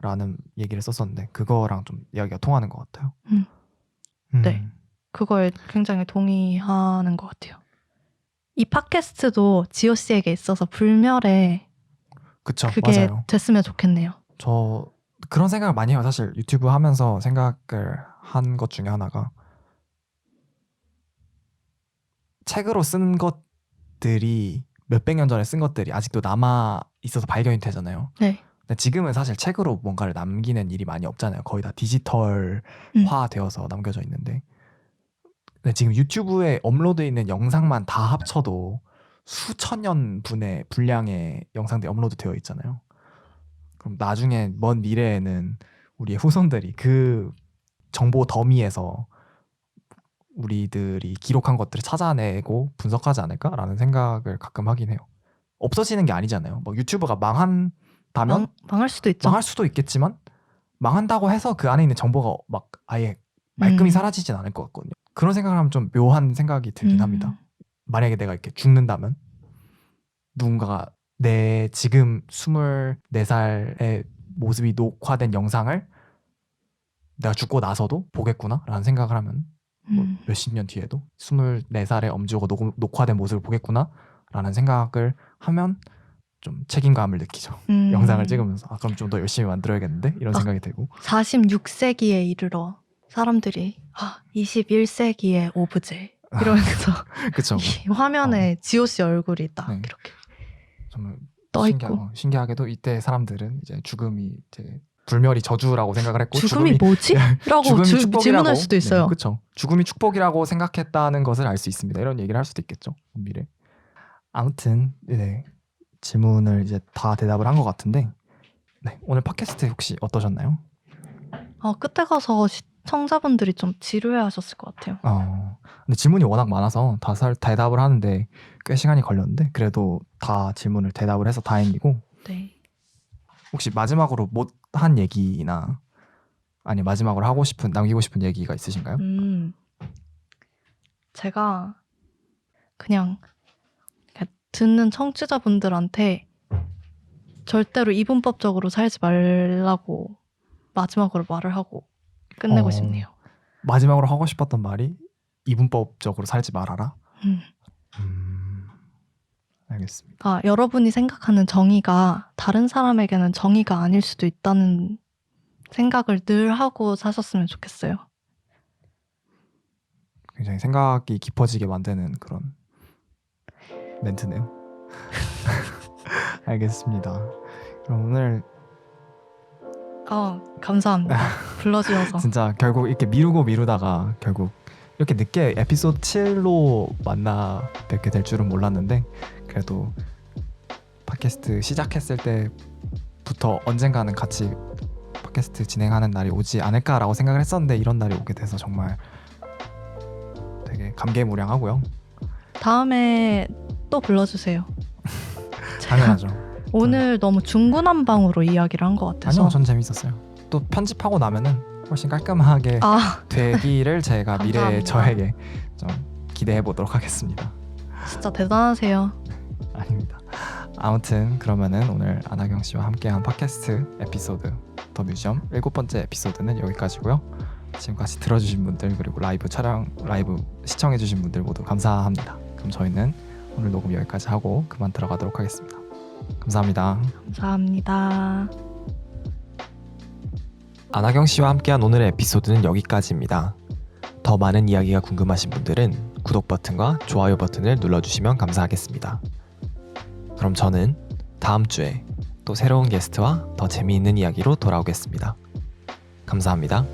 라는 얘기를 썼었는데 그거랑 좀 이야기가 통하는 것 같아요. 네. 그거에 굉장히 동의하는 것 같아요. 이 팟캐스트도 지호 씨에게 있어서 불멸의 그쵸, 그게 맞아요. 됐으면 좋겠네요. 저 그런 생각을 많이 해요. 사실 유튜브 하면서 생각을 한 것 중에 하나가 책으로 쓴 것들이 몇백 년 전에 쓴 것들이 아직도 남아 있어서 발견이 되잖아요. 네. 근데 지금은 사실 책으로 뭔가를 남기는 일이 많이 없잖아요. 거의 다 디지털화 되어서 남겨져 있는데 근데 지금 유튜브에 업로드돼 있는 영상만 다 합쳐도 수천 년 분의 분량의 영상들이 업로드 되어 있잖아요. 그럼 나중에 먼 미래에는 우리의 후손들이 그 정보 더미에서 우리들이 기록한 것들을 찾아내고 분석하지 않을까라는 생각을 가끔 하긴 해요. 없어지는 게 아니잖아요. 뭐 유튜브가 망한다면 망할 수도 있죠. 망할 수도 있겠지만 망한다고 해서 그 안에 있는 정보가 막 아예 말끔히 사라지진 않을 것 같거든요. 그런 생각을 하면 좀 묘한 생각이 들긴 합니다. 만약에 내가 이렇게 죽는다면 누군가가 내 지금 24살의 모습이 녹화된 영상을 내가 죽고 나서도 보겠구나 라는 생각을 하면 뭐 몇십 년 뒤에도 24살의 엄지호가 녹화된 모습을 보겠구나 라는 생각을 하면 좀 책임감을 느끼죠. 영상을 찍으면서 그럼 좀 더 열심히 만들어야겠는데 이런 생각이 들고 46세기에 이르러 사람들이 21세기의 오브제 이러면서 그쵸. 이 화면에 지호 씨 얼굴이 딱 네. 이렇게 정말 떠 있고 신기하게도 이때 사람들은 이제 죽음이 이제 불멸이 저주라고 생각을 했고 죽음이 뭐지? 라고 질문할 수도 있어요. 네, 그렇죠. 죽음이 축복이라고 생각했다는 것을 알 수 있습니다. 이런 얘기를 할 수도 있겠죠. 미래. 아무튼 네, 질문을 이제 다 대답을 한 것 같은데 네, 오늘 팟캐스트 혹시 어떠셨나요? 끝에 가서 시청자분들이 좀 지루해하셨을 것 같아요. 근데 질문이 워낙 많아서 다 대답을 하는데 꽤 시간이 걸렸는데 그래도 다 질문을 대답을 해서 다행이고 네. 혹시 마지막으로 못한 얘기나 아니 마지막으로 남기고 싶은 얘기가 있으신가요? 제가 그냥 듣는 청취자분들한테 절대로 이분법적으로 살지 말라고 마지막으로 말을 하고 끝내고 싶네요. 마지막으로 하고 싶었던 말이 이분법적으로 살지 말아라? 알겠습니다. 여러분이 생각하는 정의가 다른 사람에게는 정의가 아닐 수도 있다는 생각을 늘 하고 사셨으면 좋겠어요. 굉장히 생각이 깊어지게 만드는 그런 멘트네요. 알겠습니다. 그럼 오늘 감사합니다. 불러주셔서. 진짜 결국 이렇게 미루다가 결국 이렇게 늦게 에피소드 7로 만나 뵙게 될 줄은 몰랐는데 그래도 팟캐스트 시작했을 때부터 언젠가는 같이 팟캐스트 진행하는 날이 오지 않을까라고 생각을 했었는데 이런 날이 오게 돼서 정말 되게 감개무량하고요. 다음에 또 불러주세요. 당연하죠. 오늘 너무 중구난방으로 이야기를 한 것 같아서. 아니요, 전 재밌었어요. 또 편집하고 나면은 훨씬 깔끔하게 아, 되기를 제가 미래의 감사합니다. 저에게 좀 기대해 보도록 하겠습니다. 진짜 대단하세요. 아닙니다. 아무튼 그러면은 오늘 안하경 씨와 함께한 팟캐스트 에피소드 더 뮤지엄 7번째 에피소드는 여기까지고요. 지금까지 들어주신 분들 그리고 라이브 시청해주신 분들 모두 감사합니다. 그럼 저희는 오늘 녹음 여기까지 하고 그만 들어가도록 하겠습니다. 감사합니다. 감사합니다. 안하경 씨와 함께한 오늘의 에피소드는 여기까지입니다. 더 많은 이야기가 궁금하신 분들은 구독 버튼과 좋아요 버튼을 눌러주시면 감사하겠습니다. 그럼 저는 다음 주에 또 새로운 게스트와 더 재미있는 이야기로 돌아오겠습니다. 감사합니다.